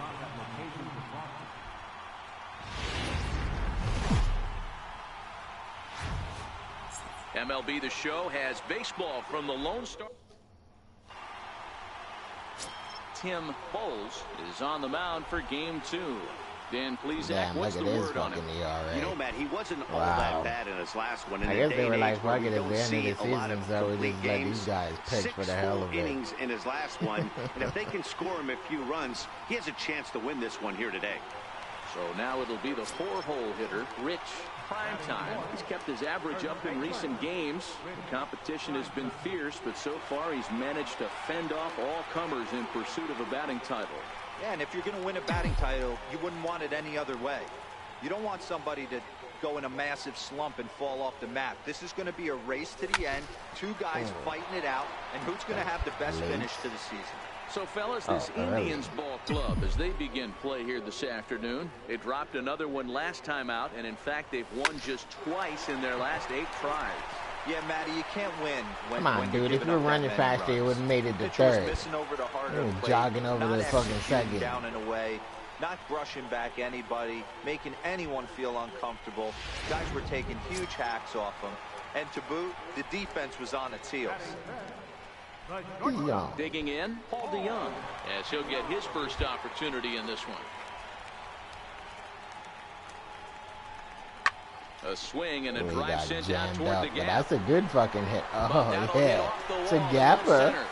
MLB The Show has baseball from the Lone Star. Tim Bowles is on the mound for game 2. Dan Plesac, Damn, what's look the at his word on him? fucking ERA. You know, Matt, he wasn't all Wow. that bad in his last one. In I a guess day they were and like, age where fuck we it, at don't the end see of the a lot of season, so we complete just let games. these guys pitch 6 for the hell full of it. innings in his last one, and if they can score him a few runs, he has a chance to win this one here today. So now it'll be the 4-hole hitter, Rich. Prime time. He's kept his average up in recent games. The competition has been fierce, but so far he's managed to fend off all comers in pursuit of a batting title. Yeah, and if you're going to win a batting title, you wouldn't want it any other way. You don't want somebody to go in a massive slump and fall off the map. This is going to be a race to the end. 2 guys fighting it out, and who's going to have the best finish to the season. So, fellas, this Indians ball club, as they begin play here this afternoon, they dropped another one last time out, and in fact, they've won just twice in their last 8 tries. Yeah, Matty, you can't win when Come on, when dude. you're If you were giving up running that many faster, you runs. would have made it to Pitcher was third. missing over the harder He was plate, jogging over not the fucking executing second. down and away, not brushing back anybody, making anyone feel uncomfortable. Guys were taking huge hacks off him, and to boot, the defense was on its heels. Young. Digging in, Paul DeYoung, as he'll get his first opportunity in this one. A swing and a He drive got sent out jammed toward up, the but gap. that's a good fucking hit. But Oh, that'll hit yeah. off the It's a wall to gapper. center.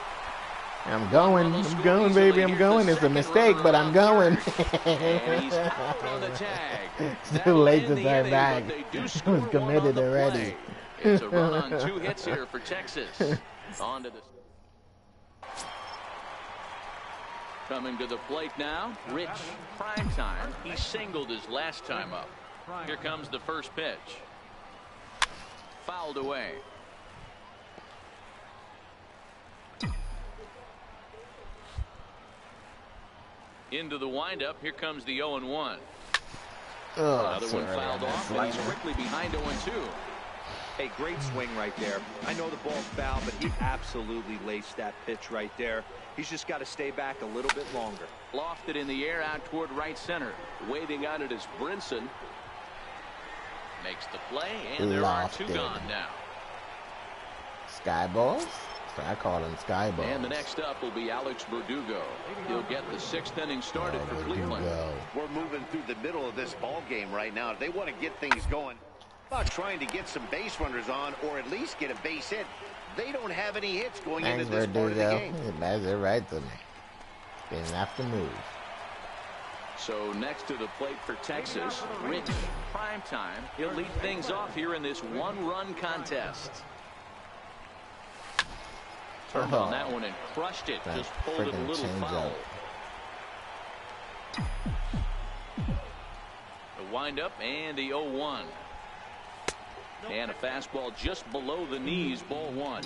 I'm going, baby, I'm going. It's a mistake, but I'm going. And he's out on the tag. It's That'll too late end to the turn inning, back. but they do It score was one committed on the already. play. It's a run on 2 hits here for Texas. On to the... Coming to the plate now, Rich. Prime time. He singled his last time up. Here comes the first pitch. Fouled away. Into the windup. Here comes the 0-1. Another one fouled off, and he's quickly behind 0-2. Hey, great swing right there. I know the ball's foul, but he absolutely laced that pitch right there. He's just got to stay back a little bit longer. Lofted in the air out toward right center. Waving out it is Brinson. Makes the play, and there are 2 gone now. Sky balls? So I call them sky balls. And the next up will be Alex Verdugo. He'll get the 6th inning started for Cleveland. We're moving through the middle of this ball game right now. If they want to get things going, about trying to get some base runners on or at least get a base hit. They don't have any hits going into this part of the game. That's it right to me. Didn't have to move. So next to the plate for Texas, Rich. Prime time. He'll lead things off here in this 1-run contest. Turned on that one and crushed it. That Just pulled it a freaking little foul. The windup and the 0-1. And a fastball just below the knees, ball 1.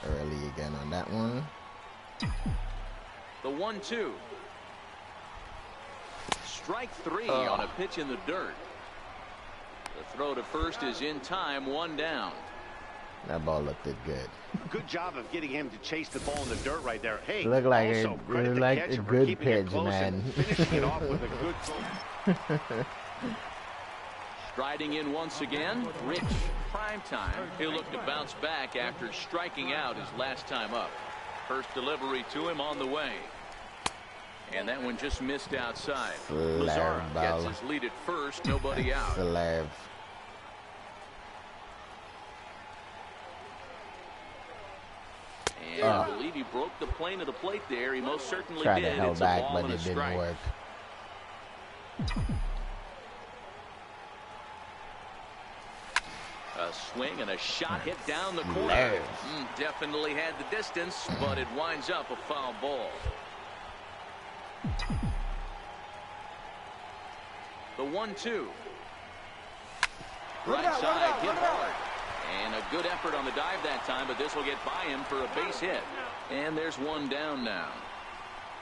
Early again on that one. The 1-2. Strike 3 on a pitch in the dirt. The throw to first is in time, 1 down. That ball looked good. Good job of getting him to chase the ball in the dirt right there. Hey, It looked like also credit the like catcher a for good keeping it pitch, close man. and finishing it off with a good throw. Striding in once again, Rich. Prime time. He'll look to bounce back after striking out his last time up. First delivery to him on the way. And that one just missed outside. Slave Lazar ball. gets his lead at first, nobody out. Slave. And I believe he broke the plane of the plate there. He most certainly Tried did. to hold It's back, a ball but and a it didn't strike. work. A swing and a shot hit down the corner. Definitely had the distance, but it winds up a foul ball. The 1-2. Right side hit hard. And a good effort on the dive that time, but this will get by him for a base hit. And there's one down now.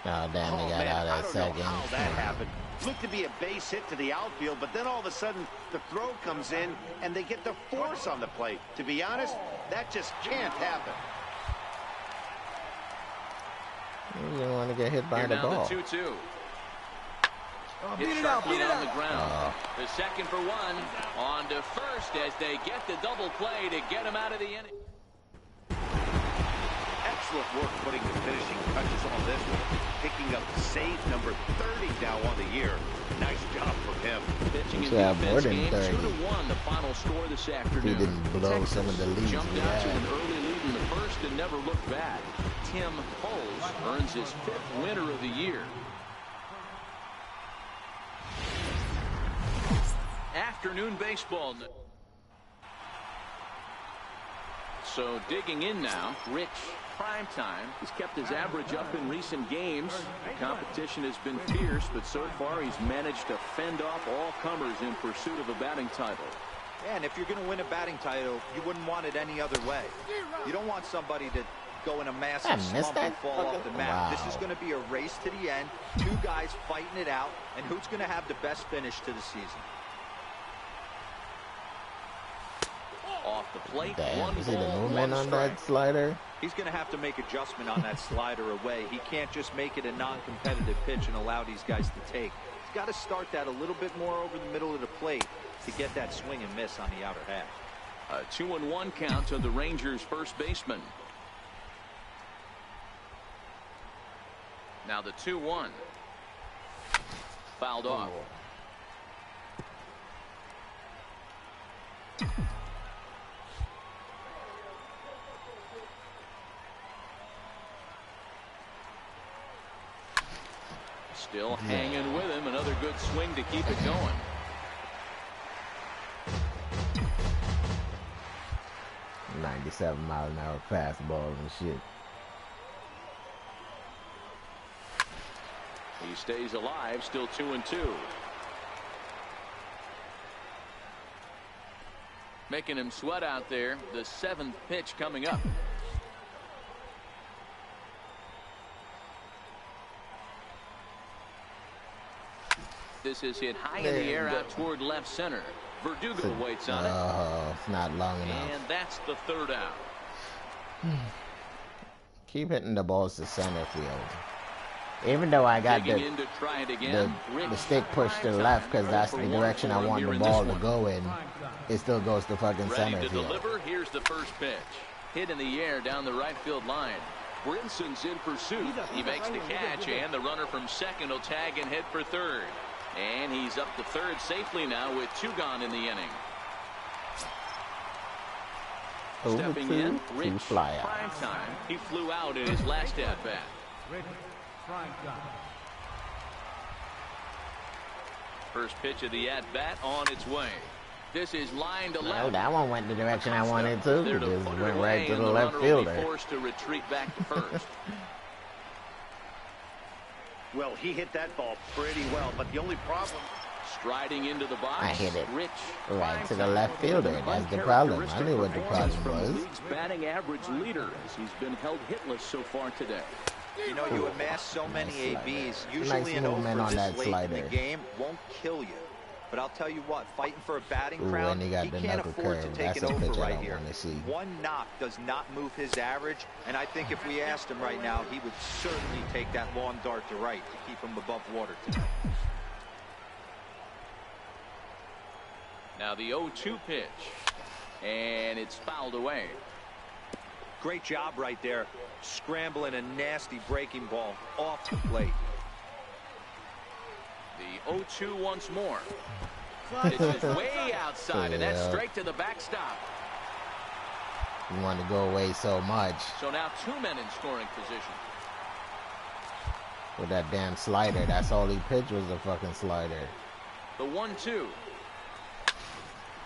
Oh, damn, they got out I at don't second. know how that happened. Looked to be a base hit to the outfield, but then all of a sudden the throw comes in and they get the force on the plate. To be honest, that just can't happen. You didn't want to get hit by Here the now ball. the 2-2. Hit sharply on the ground. The second for one. On to first as they get the double play to get him out of the inning. Excellent work putting the finishing touches on this one. Picking up save number 30 now on the year. Nice job from him. Pitching in Yeah, defense more than game 30. 2-1 the final score this afternoon. He didn't blow Texas some of the leads jumped we out to had. an early lead in the first and never looked back. Tim Poles earns his 5th winner of the year. Afternoon baseball. So digging in now, Rich Primetime. He's kept his average up in recent games. The competition has been fierce, but so far he's managed to fend off all comers in pursuit of a batting title. And if you're going to win a batting title, you wouldn't want it any other way. You don't want somebody to go in a massive slump and fall off the mat. Wow. This is going to be a race to the end. Two guys fighting it out, and who's going to have the best finish to the season? Off the plate, Damn, one you see the ball, movement one on strike. that slider? He's going to have to make adjustment on that slider away. He can't just make it a non-competitive pitch and allow these guys to take. He's got to start that a little bit more over the middle of the plate to get that swing and miss on the outer half. A 2-1 count to the Rangers' first baseman. Now the 2-1. Fouled off. Still hanging with him. Another good swing to keep it going. .97-mile-an-hour fastball and shit. He stays alive, still 2-2. Making him sweat out there. The 7th pitch coming up. This is hit high in the air out toward left center. Verdugo waits on it. Oh, it's not long enough. And that's the 3rd out. Keep hitting the balls to center field. Even though I got Digging in to try it again. the stick pushed to the left because that's the direction I want the ball to go in, it still goes to fucking Ready center to field. deliver. Here's the first pitch. Hit in the air down the right field line. Brinson's in pursuit. He makes the catch, and the runner from second will tag and hit for third. And he's up to third safely now with 2 gone in the inning. Stepping in, Rich Primetime. He flew out in his last at-bat. Rich Primetime. First pitch of the at-bat on its way. This is line to left. Well, that one went the direction I wanted to. There It to just put it went away, right to and the left runner will be fielder. forced to retreat back to first. Well, he hit that ball pretty well, but the only problem... Striding into the box. I hit it Rich right to the left fielder. That's the problem. I knew what the problem from the was. league's batting average leader as he's been held hitless so far today. You know, you amass so many ABs, Nice usually an movement over on that this late in slider. the game won't kill you. But I'll tell you what, fighting for a batting Ooh, crowd, and he got he the can't knuckle afford to curve. take That's an a pitch over I right don't here. want to see. One knock does not move his average, and I think if we asked him right now, he would certainly take that long dart to right to keep him above water today. Now the 0-2 pitch. And it's fouled away. Great job right there, scrambling a nasty breaking ball off the plate. the 0-2 once more. Pitch is way outside, and that's straight to the backstop. You want to go away so much. So now 2 men in scoring position. With that damn slider. That's all he pitched was a fucking slider. The 1-2.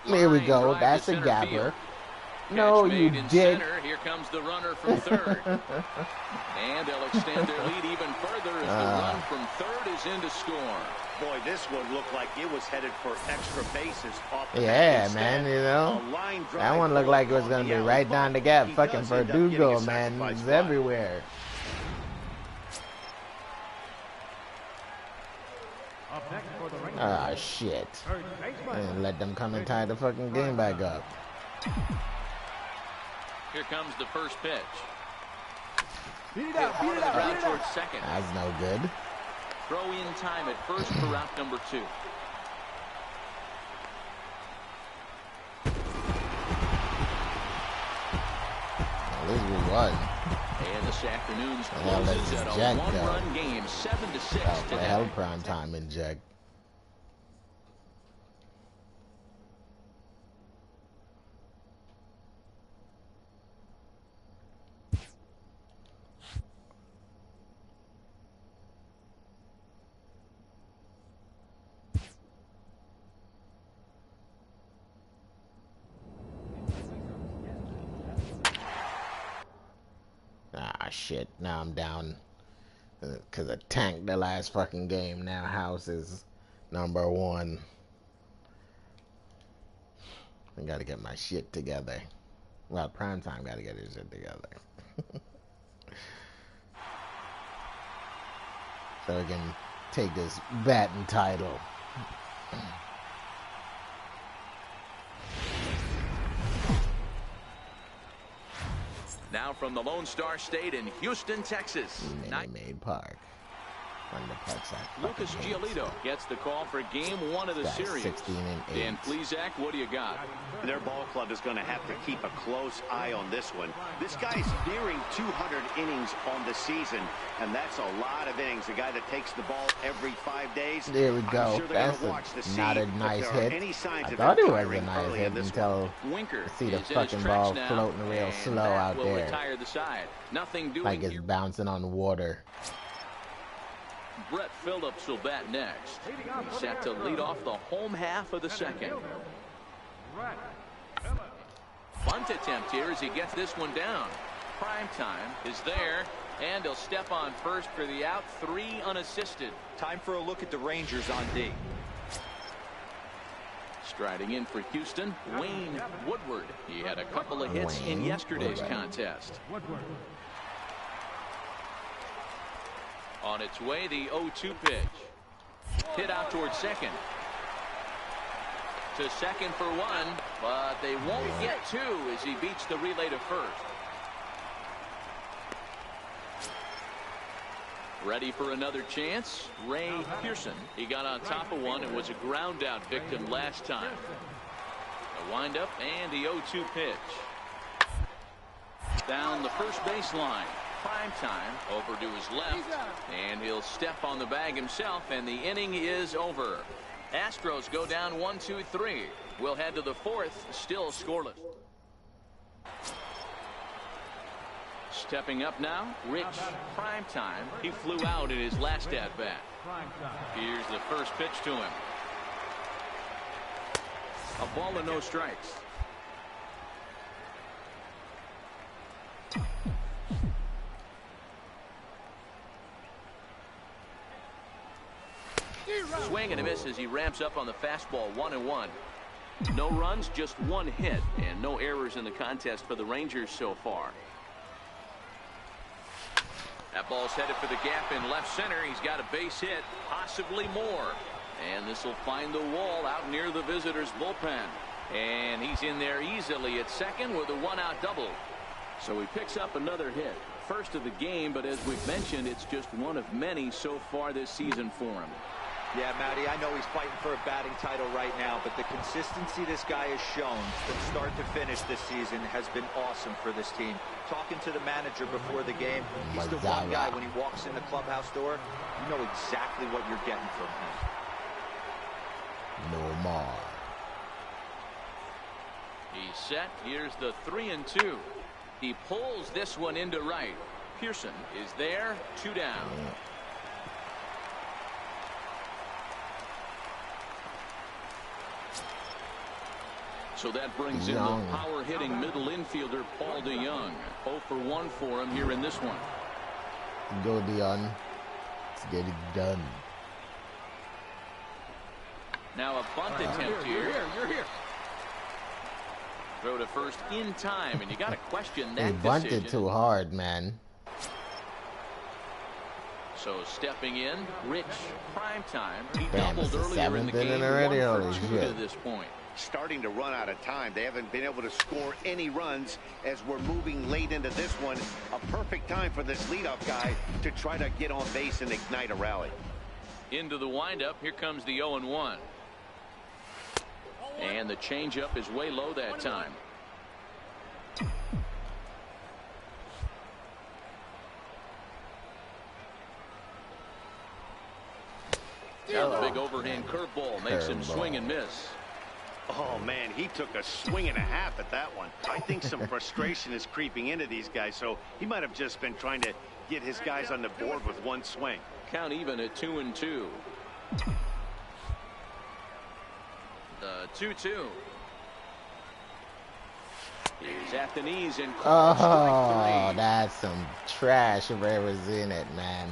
There we go. That's a gapper. No, you dick. Here comes the runner from third. And they'll extend their lead even further as the run from third is in to score. Boy, this one looked like it was headed for extra bases off the yeah, man, you know. That one looked like it was going to be right down the gap. Fucking Verdugo, man. He's everywhere. Ah, shit. And let them come and tie the fucking game back up. Here comes the first pitch. Beat it out, beat it out, beat it out. Second. That's no good. Throw in time at first for route number 2. At least we won. And this afternoon's closes at a one-run game, 7-6 today. Hell, prime time inject. Shit, now I'm down because I tanked the last fucking game. Now House is number 1. I gotta get my shit together. Well, primetime gotta get his shit together. So we can take this batting title. Now from the Lone Star State in Houston, Texas. Minute Maid Park. Lucas Giolito gets the call for game 1 of the series. 16 and 8. Dan Plesac, what do you got? Their ball club is going to have to keep a close eye on this one. This guy's nearing 200 innings on the season, and that's a lot of innings. A guy that takes the ball every 5 days. There we go. Sure that's not a nice hit. I thought it was a nice hit until Winker see the fucking ball floating real slow out there. Retire the side. Nothing doing like it's bouncing on water. Brett Phillips will bat next. He's set to lead off the home half of the second. Bunt attempt here as he gets this one down. Prime time is there, and he'll step on first for the out, 3 unassisted. Time for a look at the Rangers on D. Striding in for Houston, Wayne Woodward. He had a couple of hits in yesterday's contest. On its way, the 0-2 pitch. Hit out towards second. To second for 1, but they won't get 2 as he beats the relay to first. Ready for another chance? Ray Pearson. He got on top of one and was a ground out victim last time. A windup and the 0-2 pitch. Down the first baseline. Prime time over to his left, and he'll step on the bag himself, and the inning is over. Astros go down 1-2-3. We'll head to the 4th, still scoreless. Stepping up now, Rich Primetime. He flew out in his last at bat. Here's the first pitch to him. A ball and no strikes. Swing and a miss as he ramps up on the fastball. 1-1. No runs, just 1 hit, and no errors in the contest for the Rangers so far. That ball's headed for the gap in left center. He's got a base hit, possibly more. And this will find the wall out near the visitors' bullpen. And he's in there easily at second with a 1-out double. So he picks up another hit. First of the game, but as we've mentioned, it's just one of many so far this season for him. Yeah, Matty, I know he's fighting for a batting title right now, but the consistency this guy has shown from start to finish this season has been awesome for this team. Talking to the manager before the game, he's the one guy when he walks in the clubhouse door, you know exactly what you're getting from him. No more. He's set. Here's the 3-2. He pulls this one into right. Pearson is there. 2 down. Yeah. So that brings Young. in the power-hitting middle infielder Paul DeJong. 0 for 1 for him here in this one. Go Dion. Let's get it done. Now a bunt attempt here. You're here. Throw to first in time, and you got to question He that bunted decision. too hard, man. So stepping in, Rich, prime time. He Damn, doubled it's the earlier in the 7th inning game. already. 1 Holy for 2 shit. to this point. Starting to run out of time. They haven't been able to score any runs as we're moving late into this one. A perfect time for this leadoff guy to try to get on base and ignite a rally. Into the windup. Here comes the 0-1. And the changeup is way low that time. Now the big overhand curveball makes him swing and miss. Oh, man, he took a swing and a half at that one. I think some frustration is creeping into these guys, so he might have just been trying to get his guys on the board with one swing. Count even at 2-2. The 2-2. He's at the knees and calls strike 3. That's some trash if I was in it, man.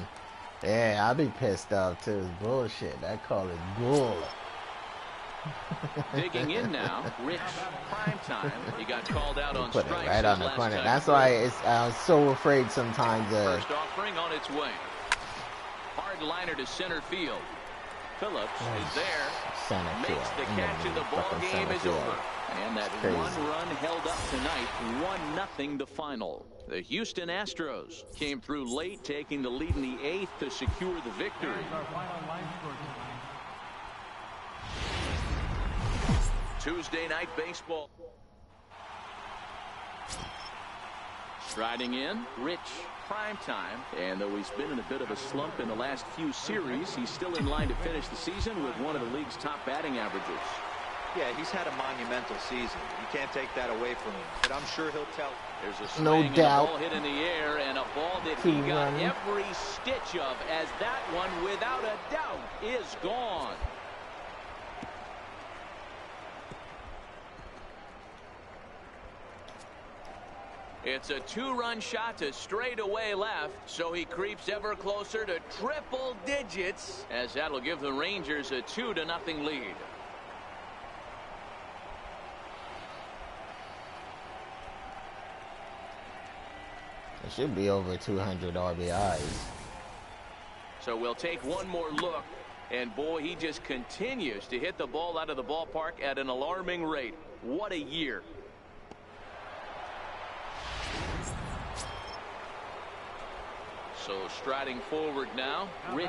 Yeah, I'll be pissed off too. It's bullshit. I call it bull. Digging in now, Rich, prime time. He got called out on Put it strikes right on the last corner. time That's through. why I was so afraid sometimes. First offering on its way. Hard liner to center field. Phillips is there. Center field. Makes the catch and the ball game is over. And that Crazy. 1 run held up tonight. 1-0 the final. The Houston Astros came through late, taking the lead in the 8th to secure the victory. Here's our final line score tonight. Tuesday night baseball. Striding in, Rich, prime time. And though he's been in a bit of a slump in the last few series, he's still in line to finish the season with one of the league's top batting averages. Yeah, he's had a monumental season. You can't take that away from him. But I'm sure he'll tell. There's a swing No and doubt. a ball hit in the air, and a ball that he got every stitch of, as that one, without a doubt, is gone. It's a 2-run shot to straightaway left, so he creeps ever closer to triple digits, as that'll give the Rangers a 2-0 lead. It should be over 200 RBIs. So we'll take one more look, and boy, he just continues to hit the ball out of the ballpark at an alarming rate. What a year. So striding forward now, Rich,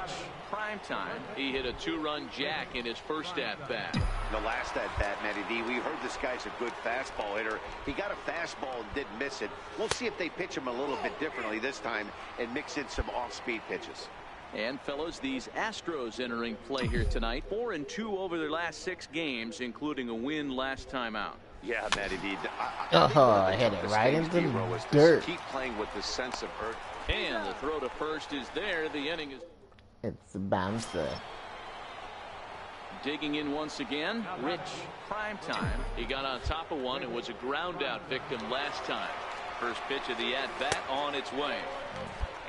prime time. He hit a 2-run jack in his first at-bat. The last at-bat, Matty D, we heard this guy's a good fastball hitter. He got a fastball and didn't miss it. We'll see if they pitch him a little bit differently this time and mix in some off-speed pitches. And fellas, these Astros entering play here tonight. 4-2 over their last 6 games, including a win last time out. Yeah, Matty D. I hit it right into the dirt. Keep playing with the sense of urgency. And the throw to first is there. The inning is It's a bouncer. digging in once again. Rich, prime time. He got on top of one and was a ground out victim last time. First pitch of the at-bat on its way.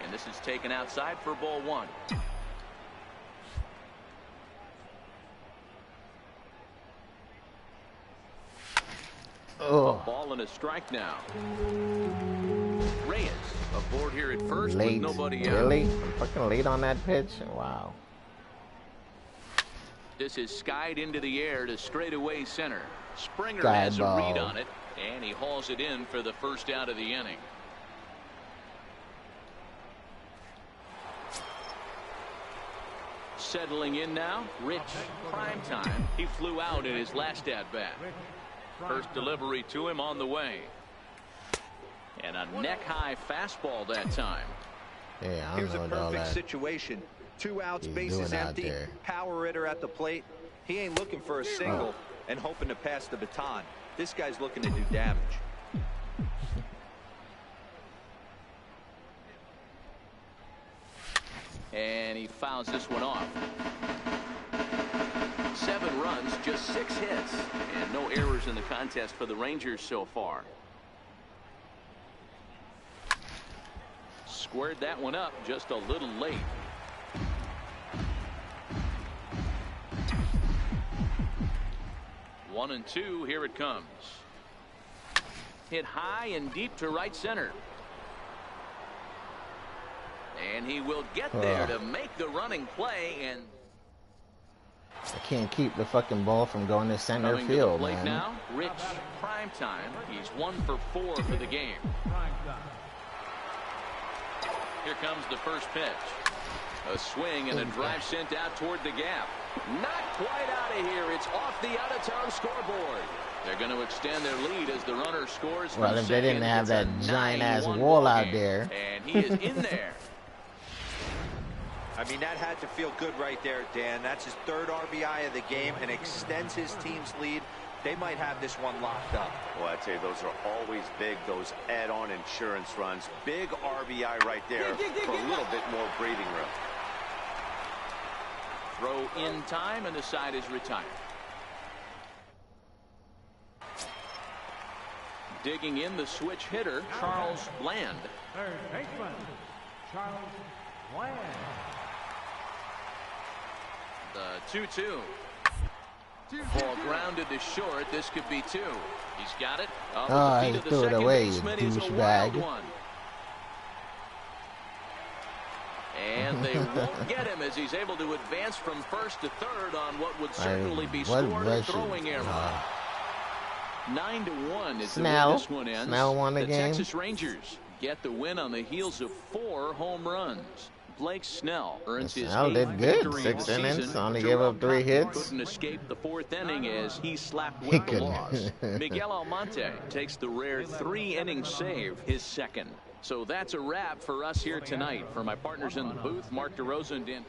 And this is taken outside for ball 1. Oh, Ball and a strike now. Reyes aboard here at first late. with nobody out. Really? I'm fucking late on that pitch? Wow. This is skied into the air to straightaway center. Springer Sky has ball. a read on it, and he hauls it in for the first out of the inning. Settling in now, Rich, prime time. He flew out in his last at-bat. First delivery to him on the way. And a neck-high fastball that time. Yeah, I Here's don't a know all perfect that. situation. 2 outs, He's bases doing out empty. there. Power hitter at the plate. He ain't looking for a single and hoping to pass the baton. This guy's looking to do damage. And he fouls this one off. 7 runs, just 6 hits, and no errors in the contest for the Rangers so far. Squared that one up just a little late. One and two, here it comes. Hit high and deep to right center. And he will get there to make the running play. And I can't keep the fucking ball from going to center field, man. Now, Rich Primetime. He's 1 for 4 for the game. Here comes the first pitch. A swing and a drive sent out toward the gap. Not quite out of here. It's off the out-of-town scoreboard. They're going to extend their lead as the runner scores. Well, if they didn't have that giant-ass wall out there. And he is in there. I mean, that had to feel good right there, Dan. That's his 3rd RBI of the game and extends his team's lead. They might have this one locked up. Well, I'd say those are always big, those add-on insurance runs. Big RBI right there for a little bit more breathing room. Throw in time, and the side is retired. Digging in the switch hitter, Charles Bland. Third baseman, Charles Bland. The 2-2. Ball grounded to short. This could be 2. He's got it. He threw it away, you douchebag. And they won't get him as he's able to advance from first to third on what would certainly be scored a throwing error. 9-1 is the way this one ends. Snell won the game. Texas Rangers get the win on the heels of 4 home runs. Blake Snell earns his 8th victory 6 of the innings, season. only gave up 3 hits. Couldn't escape the 4th inning as he slapped with the loss. Miguel Almonte takes the rare 3-inning save, his 2nd. So that's a wrap for us here tonight. For my partners in the booth, Mark DeRosa and Dan.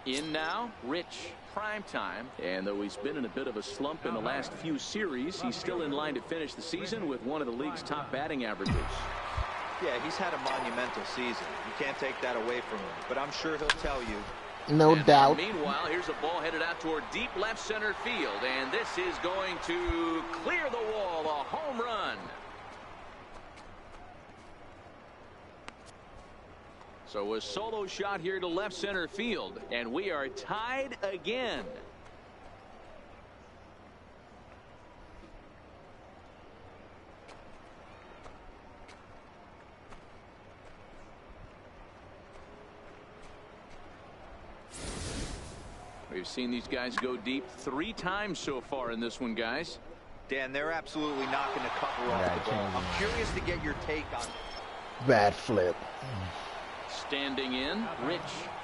In now, Rich Primetime. And though he's been in a bit of a slump in the last few series, he's still in line to finish the season with one of the league's top batting averages. Yeah, he's had a monumental season. You can't take that away from him. But I'm sure he'll tell you. No doubt. Meanwhile, here's a ball headed out toward deep left center field. And this is going to clear the wall. A home run. So a solo shot here to left center field. And we are tied again. We've seen these guys go deep 3 times so far in this one, guys. Dan, they're absolutely not going to cover off the ball. I'm curious to get your take on it. Bad flip. Standing in, Rich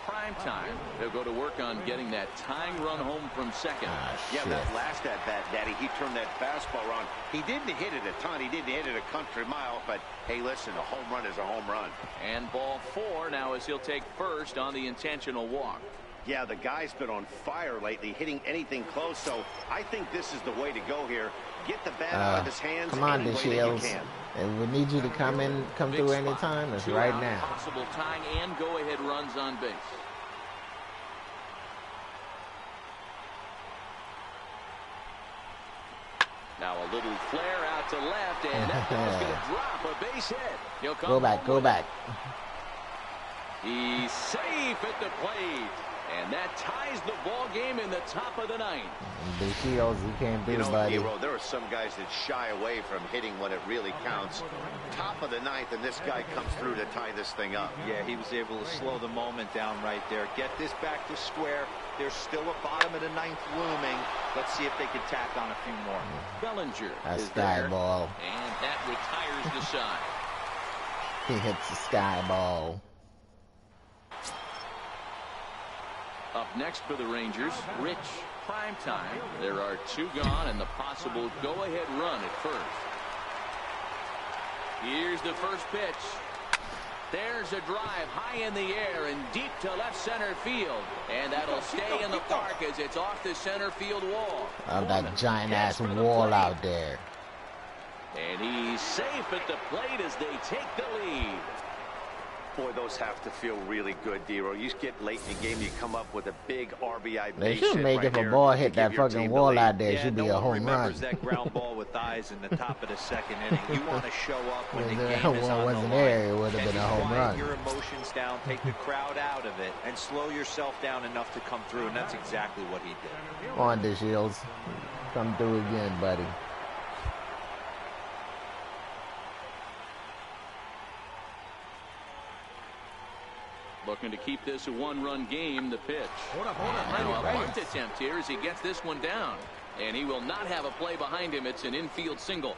Primetime. They'll go to work on getting that tying run home from second. Yeah, that last at-bat, Daddy, he turned that fastball around. He didn't hit it a ton. He didn't hit it a country mile. But, hey, listen, a home run is a home run. And ball 4 now as he'll take first on the intentional walk. Yeah, the guy's been on fire lately, hitting anything close. So I think this is the way to go here. Get the bat out of his hands. Come on, DeShields. And we need you to come through anytime. It's right now. Possible tying and go-ahead runs on base. Now a little flare out to left, and that ball's going to drop a base hit. He'll come go back. He's safe at the plate. And that ties the ball game in the top of the 9th. DeShields, you can't do it, buddy. Hero, there are some guys that shy away from hitting when it really counts. Top of the 9th, and this guy comes through to tie this thing up. Yeah, he was able to slow the moment down right there. Get this back to square. There's still a bottom of the 9th looming. Let's see if they can tack on a few more. Bellinger That's is sky there, ball. and that retires the side. He hits the sky ball. Up next for the Rangers, Rich Primetime. There are 2 gone and the possible go-ahead run at first. Here's the first pitch. There's a drive high in the air and deep to left center field. And that'll stay in the park as it's off the center field wall. Oh, that giant-ass wall out there. And he's safe at the plate as they take the lead. Boy, those have to feel really good, D-Row. You get late in the game, you come up with a big RBI. They should make if a ball hit that fucking wall out there, it should be a home run. Remembers that ground ball with eyes in the top of the second inning. You want to show up when the game is on the line. It would have been a home run. Your emotions down, take the crowd out of it, and slow yourself down enough to come through, and that's exactly what he did. Come on, DeShields. Come through again, buddy. Looking to keep this a one-run game. The pitch. Now a bunt attempt here as he gets this one down. And he will not have a play behind him. It's an infield single.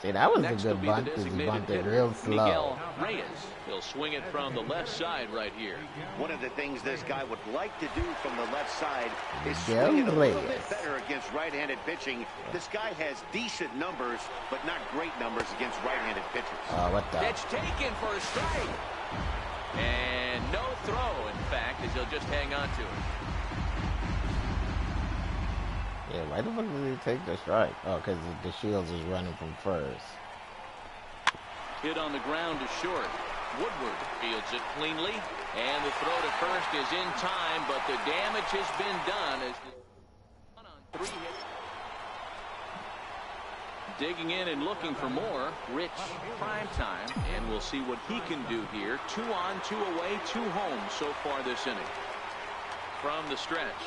See, that was a good bunt because he bunted real slow. Miguel Reyes. He'll swing it from the left side right here. One of the things this guy would like to do from the left side is Miguel swing it a little bit Reyes. better against right-handed pitching. This guy has decent numbers, but not great numbers against right-handed pitchers. What the? Pitch taken for a strike. And no throw, in fact, as he'll just hang on to it. Yeah, why the fuck did he take the strike? Oh, because DeShields is running from first. Hit on the ground to short. Woodward fields it cleanly. And the throw to first is in time, but the damage has been done as the 1 on 3 hits. Digging in and looking for more. Rich Primetime. And we'll see what he can do here. 2 on, 2 away, 2 home so far this inning. From the stretch.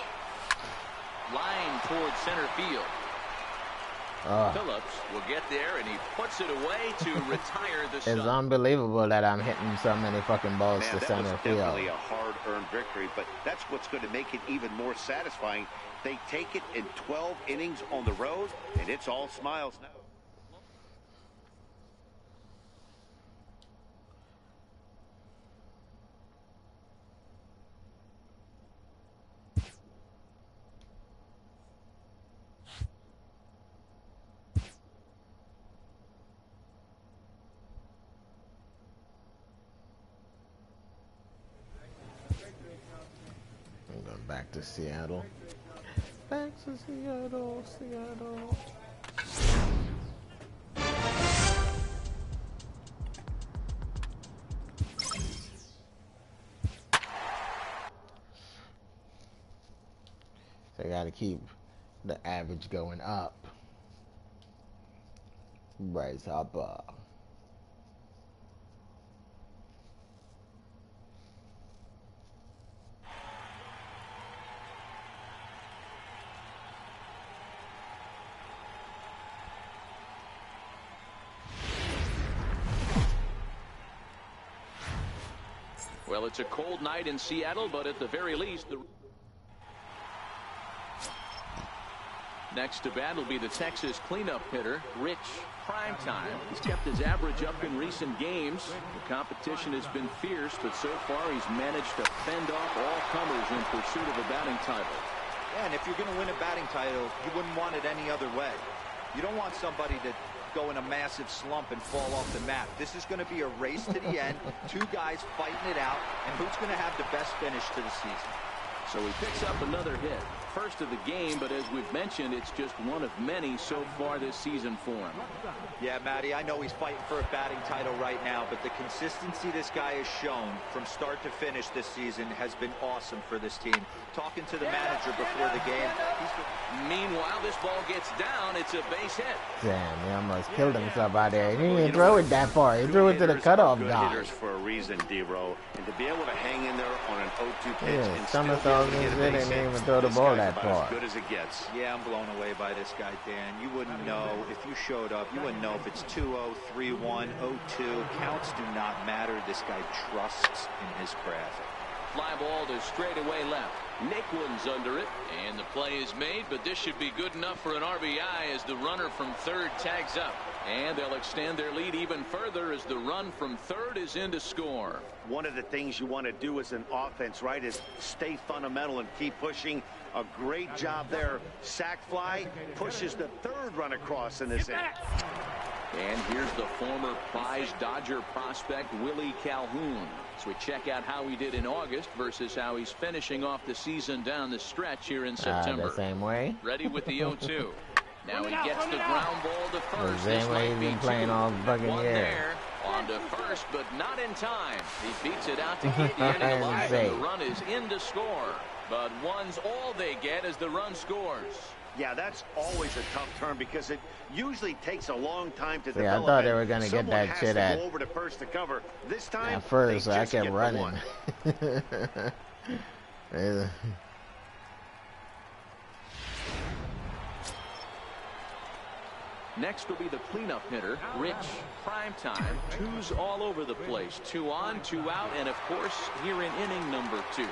Line towards center field. Phillips will get there, and he puts it away to retire the It's unbelievable that I'm hitting so many fucking balls to center field. Definitely a hard-earned victory, but that's what's going to make it even more satisfying. They take it in 12 innings on the road, and it's all smiles now. Back to Seattle. Back to Seattle, Seattle. So I gotta keep the average going up. Bryce Harper. Well, it's a cold night in Seattle, but at the very least, next to bat will be the Texas cleanup hitter, Rich Primetime. He's kept his average up in recent games. The competition has been fierce, but so far he's managed to fend off all comers in pursuit of a batting title. Yeah, and if you're going to win a batting title, you wouldn't want it any other way. You don't want somebody to go in a massive slump and fall off the map. This is going to be a race to the end. 2 guys fighting it out, and who's going to have the best finish to the season? So he picks up another hit. First of the game, but as we've mentioned, it's just one of many so far this season for him. Yeah, Matty, I know he's fighting for a batting title right now, but the consistency this guy has shown from start to finish this season has been awesome for this team. Talking to the manager before the game. Meanwhile, this ball gets down. It's a base hit. Damn, he almost killed himself out there. He didn't even throw it that far. He threw it to the cutoff guy. Hitters for a reason, D-Row, and to be able to hang in there on an 0-2 pitch and somersaults in, and didn't even throw the ball that far. As good as it gets. Yeah, I'm blown away by this guy, Dan. You wouldn't know if you showed up. You wouldn't know if it's 2-0, 3-1, 0-2. Counts do not matter. This guy trusts in his craft. Fly ball to straightaway left. Naquin's under it, and the play is made, but this should be good enough for an RBI as the runner from third tags up. And they'll extend their lead even further as the run from third is in to score. One of the things you want to do as an offense, right, is stay fundamental and keep pushing. A great job there. Sack fly pushes the third run across in this end. And here's the former prize Dodger prospect, Willie Calhoun. So we check out how he did in August versus how he's finishing off the season down the stretch here in September. The same way. Ready with the 0-2. Now he gets the ground ball to first. The same way he's been playing all fucking year. On to first, but not in time. He beats it out to keep the inning alive, and the run is in to score. But one's all they get as the run scores. Yeah, that's always a tough turn because it usually takes a long time to develop. I thought they were going to get that shit at over to first to cover. This time, at first, so I kept running. Next will be the cleanup hitter, Rich. Prime time, twos all over the place. 2 on, 2 out, and of course, here in inning number 2.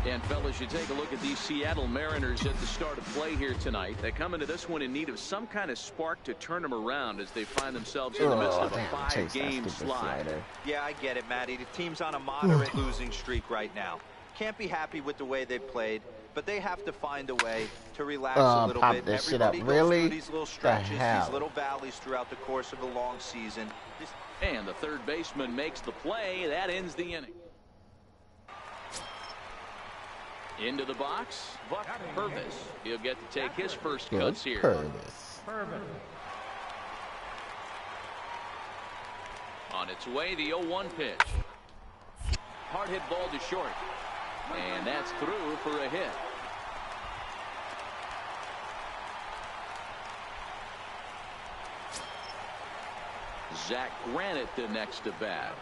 And fellas, you take a look at these Seattle Mariners at the start of play here tonight. They come into this one in need of some kind of spark to turn them around as they find themselves in the midst of a 5-game slide. Yeah, I get it, Matty. The team's on a moderate losing streak right now. Can't be happy with the way they played, but they have to find a way to relax a little bit. This Everybody shit up. goes Really? through these little stretches, these little valleys throughout the course of a long season. And the third baseman makes the play. That ends the inning. Into the box, Buck Purvis. He'll get to take his first cuts here. Purvis. On its way, the 0-1 pitch. Hard hit ball to short. And that's through for a hit. Zach Granite the next to bat.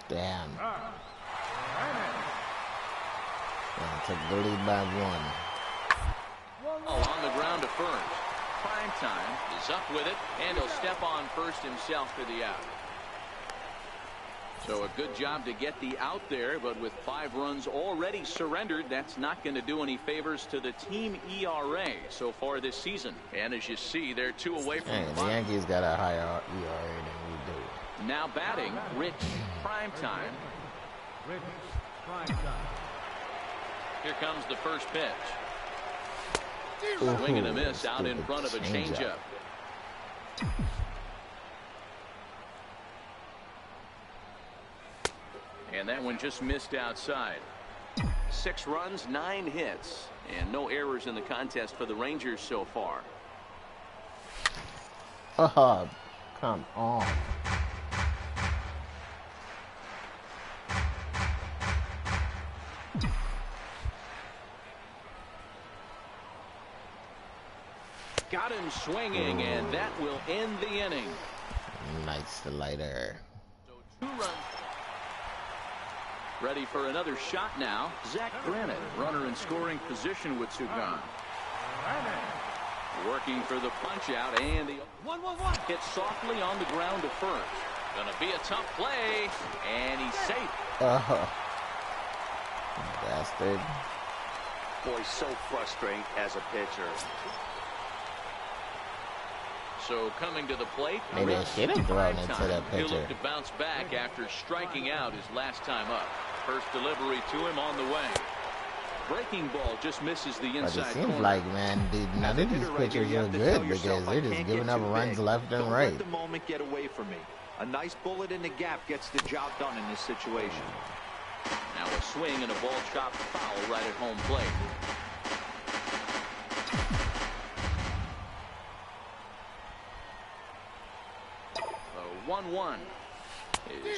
Damn. Took the lead by 1. On the ground to first. Prime time is up with it, and he'll step on first himself for the out. So a good job to get the out there, but with 5 runs already surrendered, that's not going to do any favors to the team ERA so far this season. And as you see, they're 2 away from the Yankees got a higher ERA than we do. Now batting, Rich Primetime. Here comes the first pitch. Swing and a miss out in front of a changeup. And that one just missed outside. 6 runs, 9 hits, and no errors in the contest for the Rangers so far. Come on. Got him swinging, and that will end the inning. Nice slider. So 2 runs. Ready for another shot now. Zach Granite, runner in scoring position with Sugan. Working for the punch out, and the 1-1-1 hit softly on the ground to first. Gonna be a tough play, and he's safe. Bastard. Boy, so frustrating as a pitcher. So coming to the plate, maybe I should have thrown it to the he'll pitcher. look to bounce back after striking out his last time up. First delivery to him on the way. Breaking ball just misses the inside But it seems corner. like, man, none of these pitchers are good because they're just giving up runs left and right. Don't let the moment get away from me. A nice bullet in the gap gets the job done in this situation. Now a swing and a ball chopped foul right at home plate. A 1-1.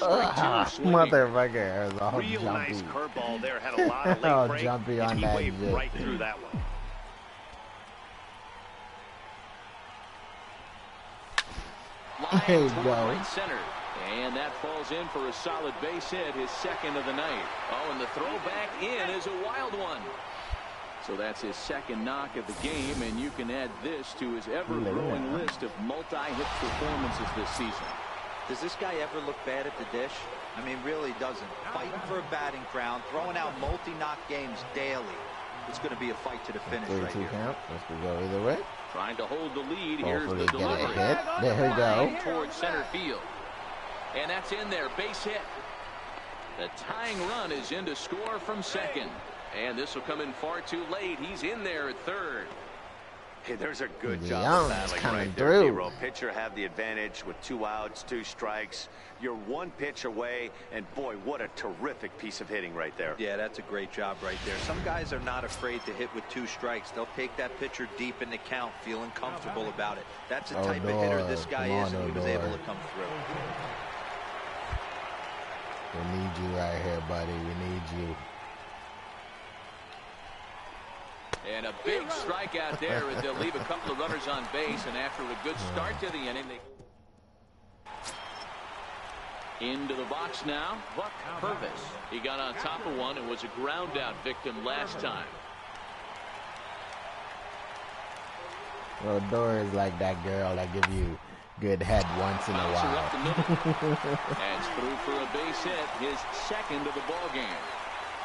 Motherfucker. Real nice curveball there. Had a lot of Oh, leg break, jumpy on and he that waved shit. right through that one. There you Line go. right center. And that falls in for a solid base hit, his second of the night. Oh, and the throw back in is a wild one. So that's his second knock of the game, and you can add this to his ever-growing list of multi-hit performances this season. Does this guy ever look bad at the dish? I mean, really doesn't. Fighting for a batting crown, throwing out multi-knock games daily. It's going to be a fight to the finish right 3-2 here. count. This could go either way. Trying to hold the lead. Here's Hopefully the get a delivery. hit. There we go. Towards center field. And that's in there. Base hit. The tying run is in to score from second. And this will come in far too late. He's in there at third. Hey, there's a good The job Young's of battling coming right there, through. D-Row. Pitcher have the advantage with 2 outs, 2 strikes. You're 1 pitch away, and boy, what a terrific piece of hitting right there. Yeah, that's a great job right there. Some guys are not afraid to hit with 2 strikes. They'll take that pitcher deep in the count, feeling comfortable about it. That's the type of hitter this guy is, and he was able to come through. We need you right here, buddy. We need you. And a big strikeout there as they'll leave a couple of runners on base. And after a good start to the inning, into the box now, Buck Purvis. He got on top of one and was a ground out victim last time. Odor is like that girl that give you good head once in a Bouncer while. up the middle. And it's through for a base hit, his second of the ball game.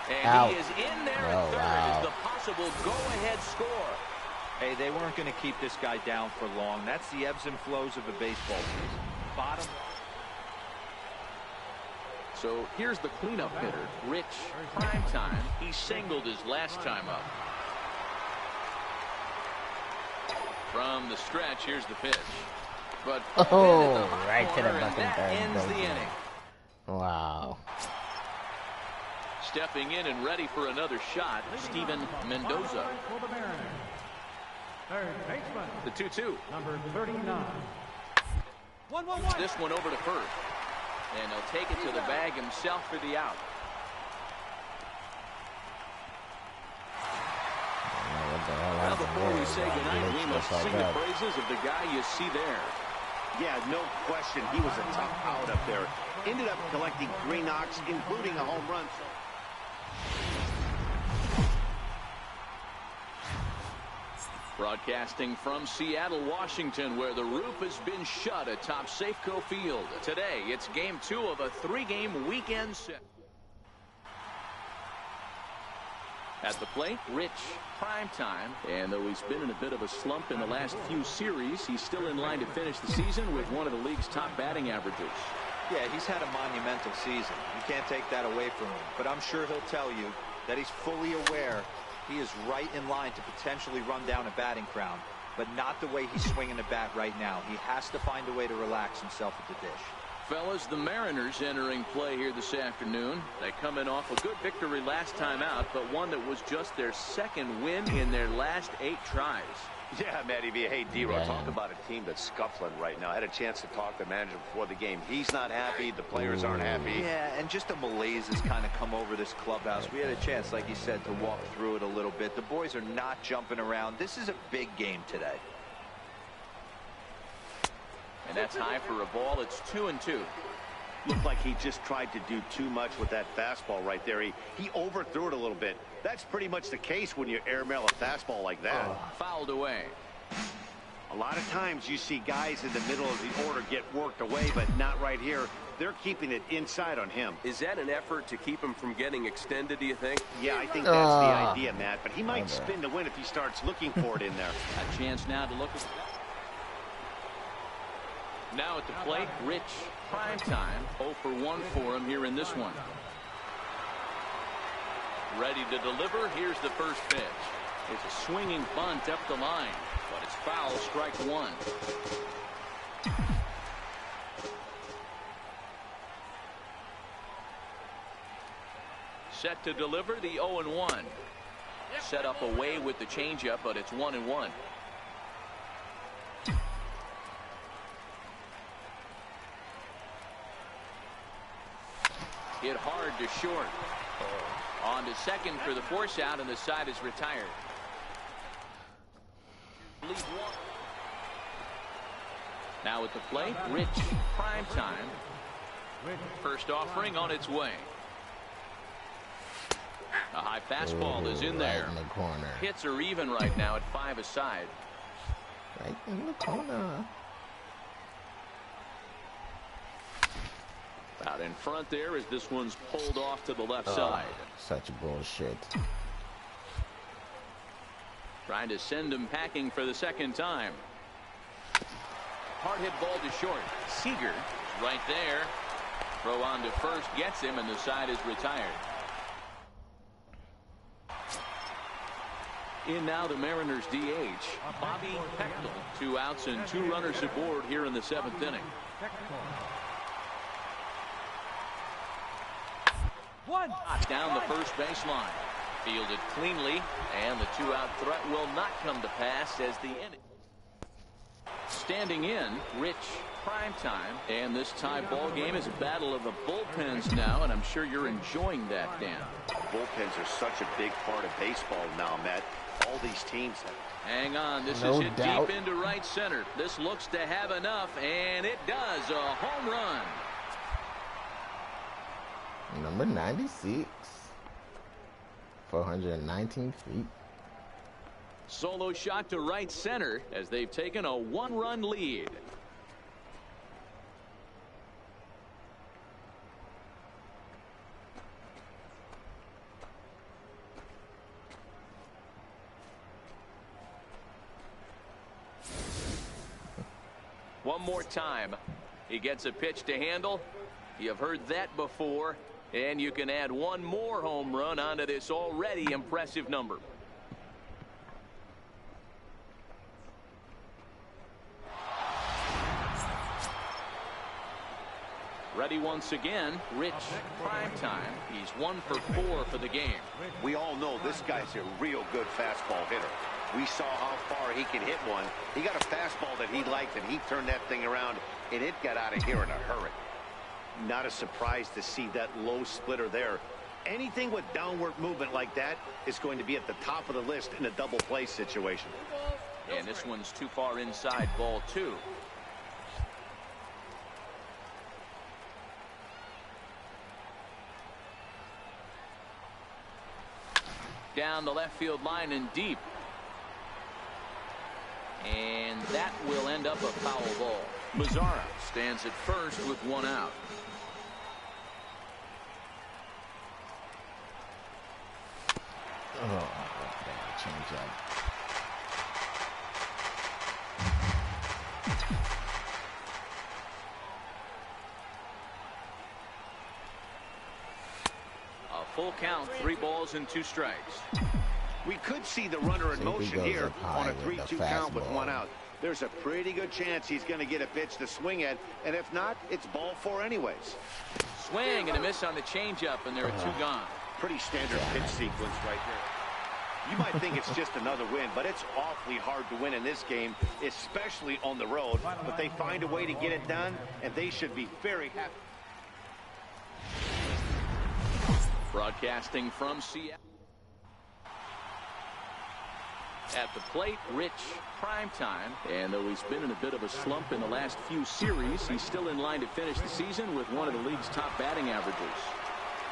And Out. he is in there Oh, at third wow. as the possible go-ahead score. Hey, they weren't going to keep this guy down for long. That's the ebbs and flows of a baseball season. Bottom. So here's the cleanup hitter, Rich Primetime. He singled his last time up. From the stretch, here's the pitch. But Oh, right to the corner, and fucking that third ends the base. inning. Wow. Stepping in and ready for another shot, Steven Mendoza. For the Mariners. Third baseman, The 2-2. number 39. 1-1-1. This one over to first. And he'll take it to the bag himself for the out. What the hell Well, happened before we there? say goodnight, we must Glitch sing like the that. praises of the guy you see there. Yeah, no question. He was a tough out up there. Ended up collecting 3 knocks, including a home run. Broadcasting from Seattle, Washington, where the roof has been shut atop Safeco Field. Today, it's game 2 of a 3-game weekend set. At the plate, Rich Primetime. And though he's been in a bit of a slump in the last few series, he's still in line to finish the season with one of the league's top batting averages. Yeah, he's had a monumental season. You can't take that away from him. But I'm sure he'll tell you that he's fully aware he is right in line to potentially run down a batting crown, but not the way he's swinging the bat right now. He has to find a way to relax himself at the dish. Fellas, the Mariners entering play here this afternoon. They come in off a good victory last time out, but one that was just their second win in their last 8 tries. Yeah, Matty V. Hey, D-Row, Yeah. talk about a team that's scuffling right now. I had a chance to talk to the manager before the game. He's not happy. The players aren't happy. Yeah, and just a malaise has kind of come over this clubhouse. We had a chance, like you said, to walk through it a little bit. The boys are not jumping around. This is a big game today. And that's high for a ball. It's 2-2. Looked like he just tried to do too much with that fastball right there. He overthrew it a little bit. That's pretty much the case when you airmail a fastball like that. Fouled away. A lot of times you see guys in the middle of the order get worked away, but not right here. They're keeping it inside on him. Is that an effort to keep him from getting extended, do you think? Yeah, I think that's the idea, Matt. But he might spin to win if he starts looking for it in there. A chance now to look at. Now at the plate, Rich Primetime. 0 for 1 for him here in this one. Ready to deliver. Here's the first pitch. It's a swinging bunt up the line, but it's foul. Strike 1. Set to deliver the 0-1. Set up away with the changeup, but it's 1-1. Hit hard to short. On to second for the force out, and the side is retired. Lead 1. Now at the plate, Rich Primetime. First offering on its way. A high fastball is in there. Right in the corner. Hits are even right now at 5 aside. Right in the corner. Out in front there as this one's pulled off to the left side. Such bullshit. Trying to send him packing for the second time. Hard hit ball to short. Seager right there. Throw on to first gets him, and the side is retired. In now the Mariners DH, Bobby Hechtel. 2 outs and 2 runners aboard here in the 7th inning. Down the first baseline. Fielded cleanly, and the 2-out threat will not come to pass as the inning. Standing in, Rich Primetime, and this tie ball game is a battle of the bullpens now, and I'm sure you're enjoying that, Dan. Bullpens are such a big part of baseball now, Matt. All these teams have. Hang on, this No is hit doubt. deep into right center. This looks to have enough, and it does. A home run. Number 96. 419 feet. Solo shot to right center as they've taken a 1-run lead. One more time. He gets a pitch to handle. You've heard that before. And you can add one more home run onto this already impressive number. Ready once again, Rich Primetime. He's 1 for 4 for the game. We all know this guy's a real good fastball hitter. We saw how far he can hit one. He got a fastball that he liked, and he turned that thing around, and it got out of here in a hurry. Not a surprise to see that low splitter there. Anything with downward movement like that is going to be at the top of the list in a double play situation. And this one's too far inside, ball 2. Down the left field line and deep. And that will end up a foul ball. Mazzara stands at first with 1 out. Oh, bad change up. A full count, 3 balls and 2 strikes. We could see the runner in motion here on a 3-2 count with 1 out. There's a pretty good chance he's going to get a pitch to swing at, and if not, it's ball 4 anyways. Swing and a miss on the changeup, and there are 2 gone. Pretty standard pitch sequence right there. You might think it's just another win, but it's awfully hard to win in this game, especially on the road. But they find a way to get it done, and they should be very happy. Broadcasting from Seattle. At the plate, Rich Primetime. And though he's been in a bit of a slump in the last few series, he's still in line to finish the season with one of the league's top batting averages.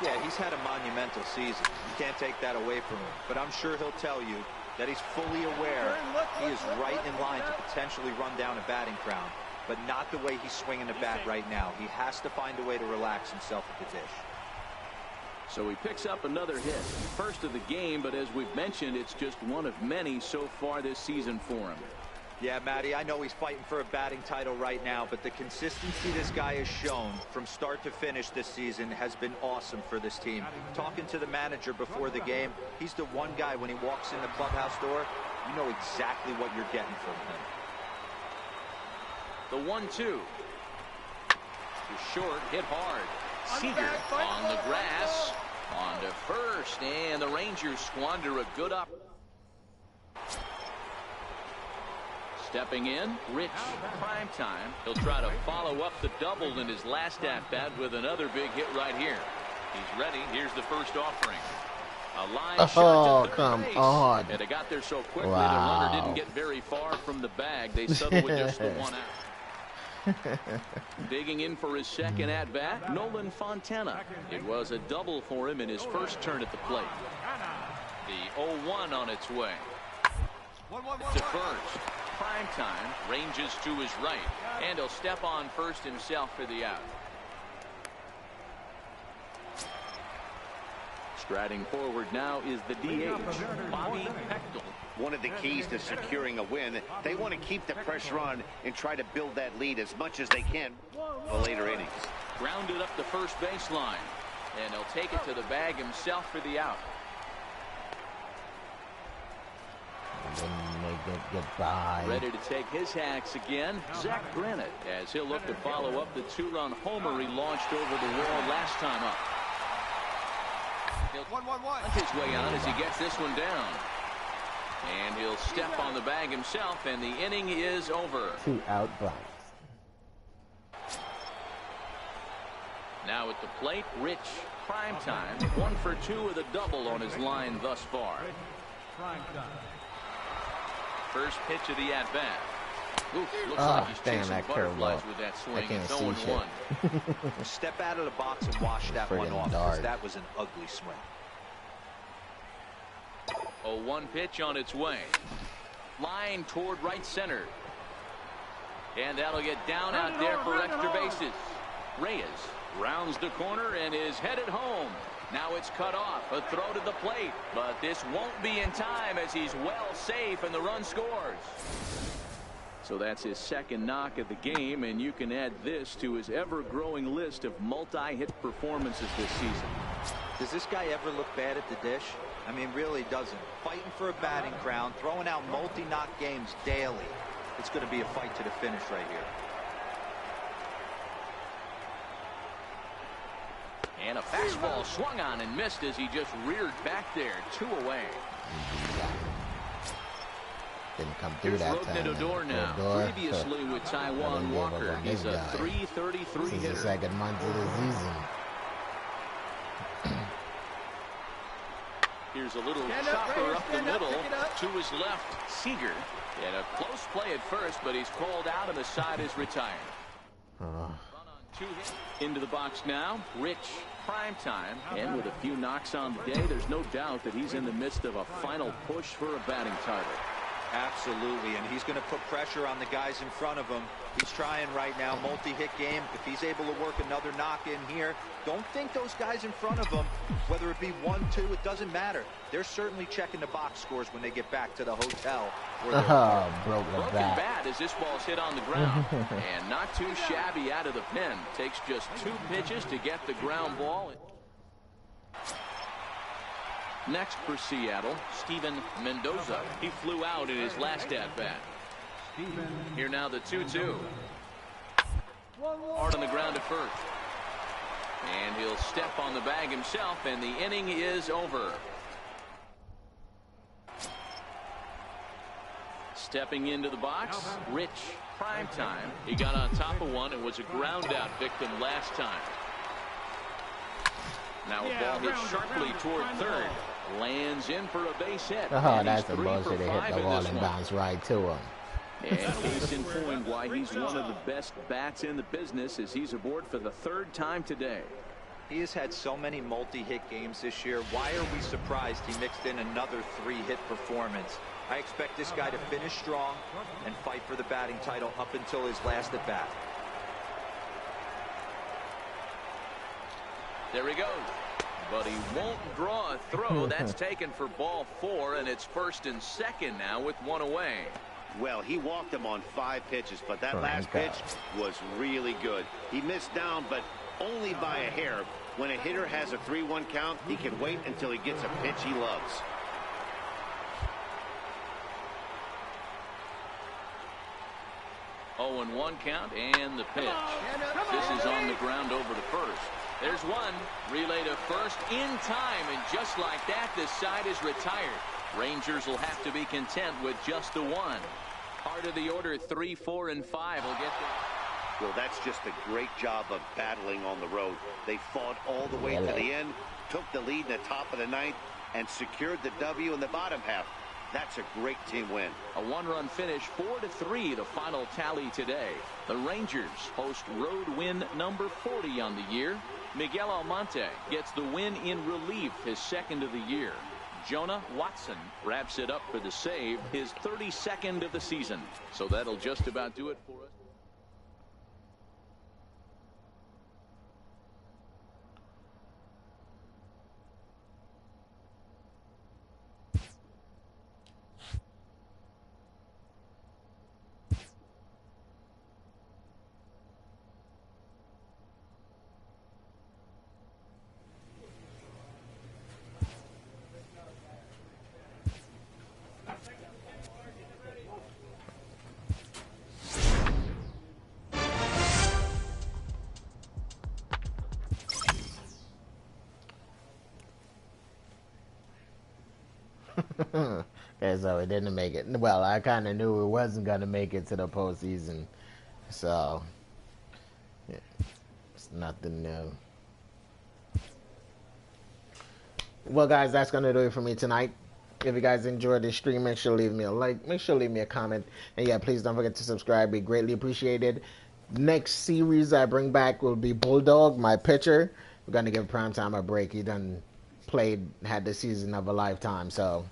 Yeah, he's had a monumental season. You can't take that away from him. But I'm sure he'll tell you that he's fully aware he is right in line to potentially run down a batting crown. But not the way he's swinging the bat right now. He has to find a way to relax himself at the dish. So he picks up another hit. First of the game, but as we've mentioned, it's just one of many so far this season for him. Yeah, Matty, I know he's fighting for a batting title right now, but the consistency this guy has shown from start to finish this season has been awesome for this team. Talking to the manager before the game, he's the one guy when he walks in the clubhouse door, you know exactly what you're getting from him. The 1-2. To short, hit hard. Seager on the grass, on to first, and the Rangers squander a good up. Stepping in, Rich Primetime. He'll try to follow up the double in his last at-bat with another big hit right here. He's ready. Here's the first offering. A line shot to third come base. on. And it got there so quickly, Wow. the runner didn't get very far from the bag. They settled with just the 1 out. Digging in for his second at-bat, Nolan Fontana. It was a double for him in his first turn at the plate. The 0-1 on its way. To first. Primetime ranges to his right, and he'll step on first himself for the out. Striding forward now is the DH, Bobby Hechtel. one of the keys to securing a win. They want to keep the pressure on and try to build that lead as much as they can in the later innings. Grounded up the first baseline, and he'll take it to the bag himself for the out. And then they get by. Ready to take his hacks again, Zach Granite, as he'll look to follow up the 2-run homer he launched over the wall last time up. He'll hunt his way on as he gets this one down. And he'll step on the bag himself, and the inning is over. 2 out Bronx. Now at the plate, Rich Primetime, 1 for 2 with a double on his line thus far. First pitch of the at-bat. Looks like he's chasing butterflies with that swing. It's 0-1. Step out of the box and wash that one off, because that was an ugly swing. 0-1 pitch on its way. Line toward right center. And that'll get down out there for extra bases. Reyes rounds the corner and is headed home. Now it's cut off, a throw to the plate, but this won't be in time as he's well safe and the run scores. So that's his second knock of the game, and you can add this to his ever-growing list of multi-hit performances this season. Does this guy ever look bad at the dish? I mean, really doesn't. Fighting for a batting crown, throwing out multi-knock games daily. It's going to be a fight to the finish right here. And a fastball swung on and missed as he just reared back there. 2 away. Didn't come through that time. Odor now. Previously with Taijuan Walker. He's a .333 hitter. This is the second month of the season. Here's a little chopper up the middle to his left. Seager. And a close play at first, but he's called out and the side is retired. Into the box now, Rich Primetime, and with a few knocks on the day, there's no doubt that he's in the midst of a final push for a batting title. Absolutely, and he's going to put pressure on the guys in front of him. He's trying right now, multi-hit game. If he's able to work another knock in here, don't think those guys in front of him, whether it be 1, 2, it doesn't matter. They're certainly checking the box scores when they get back to the hotel. Broken bat as this ball's hit on the ground. And not too shabby out of the pen. Takes just 2 pitches to get the ground ball. Next for Seattle, Steven Mendoza. He flew out in his last at-bat. Here now the 2-2. Hard on the ground at first. And he'll step on the bag himself, and the inning is over. Stepping into the box, Rich Primetime. He got on top of one and was a ground-out victim last time. Now a ball hit sharply toward third. Lands in for a base hit. That's the bullshit. They hit the ball and bounce right to him. And case in point why he's one of the best bats in the business as he's aboard for the 3rd time today. He has had so many multi-hit games this year. Why are we surprised he mixed in another 3-hit performance? I expect this guy to finish strong and fight for the batting title up until his last at bat. There he goes. But he won't draw a throw. That's taken for ball 4, and it's 1st and 2nd now with 1 away. Well, he walked him on 5 pitches, but that last pitch was really good. He missed down, but only by a hair. When a hitter has a 3-1 count, he can wait until he gets a pitch he loves. Oh, and 1 count, and the pitch. This is on the ground over to first. There's one. Relay to first in time, and just like that, this side is retired. Rangers will have to be content with just the 1. Part of the order 3, 4, and 5 will get there. Well, that's just a great job of battling on the road. They fought all the way to the end, took the lead in the top of the 9th, and secured the W in the bottom half. That's a great team win. A 1-run finish, 4-3, the final tally today. The Rangers host road win number 40 on the year. Miguel Almonte gets the win in relief, his 2nd of the year. Jonah Watson wraps it up for the save, his 32nd of the season. So that'll just about do it for us. Okay, so it didn't make it. Well, I kind of knew it wasn't going to make it to the postseason. So, yeah, it's nothing new. Well, guys, that's going to do it for me tonight. If you guys enjoyed this stream, make sure to leave me a like. Make sure to leave me a comment. And yeah, please don't forget to subscribe. Be greatly appreciated. Next series I bring back will be Bulldog, my pitcher. We're going to give Primetime a break. He done had the season of a lifetime. So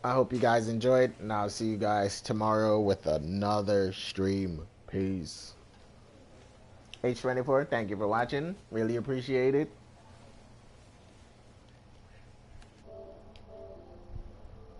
I hope you guys enjoyed. And I'll see you guys tomorrow with another stream. Peace. H24, thank you for watching. Really appreciate it.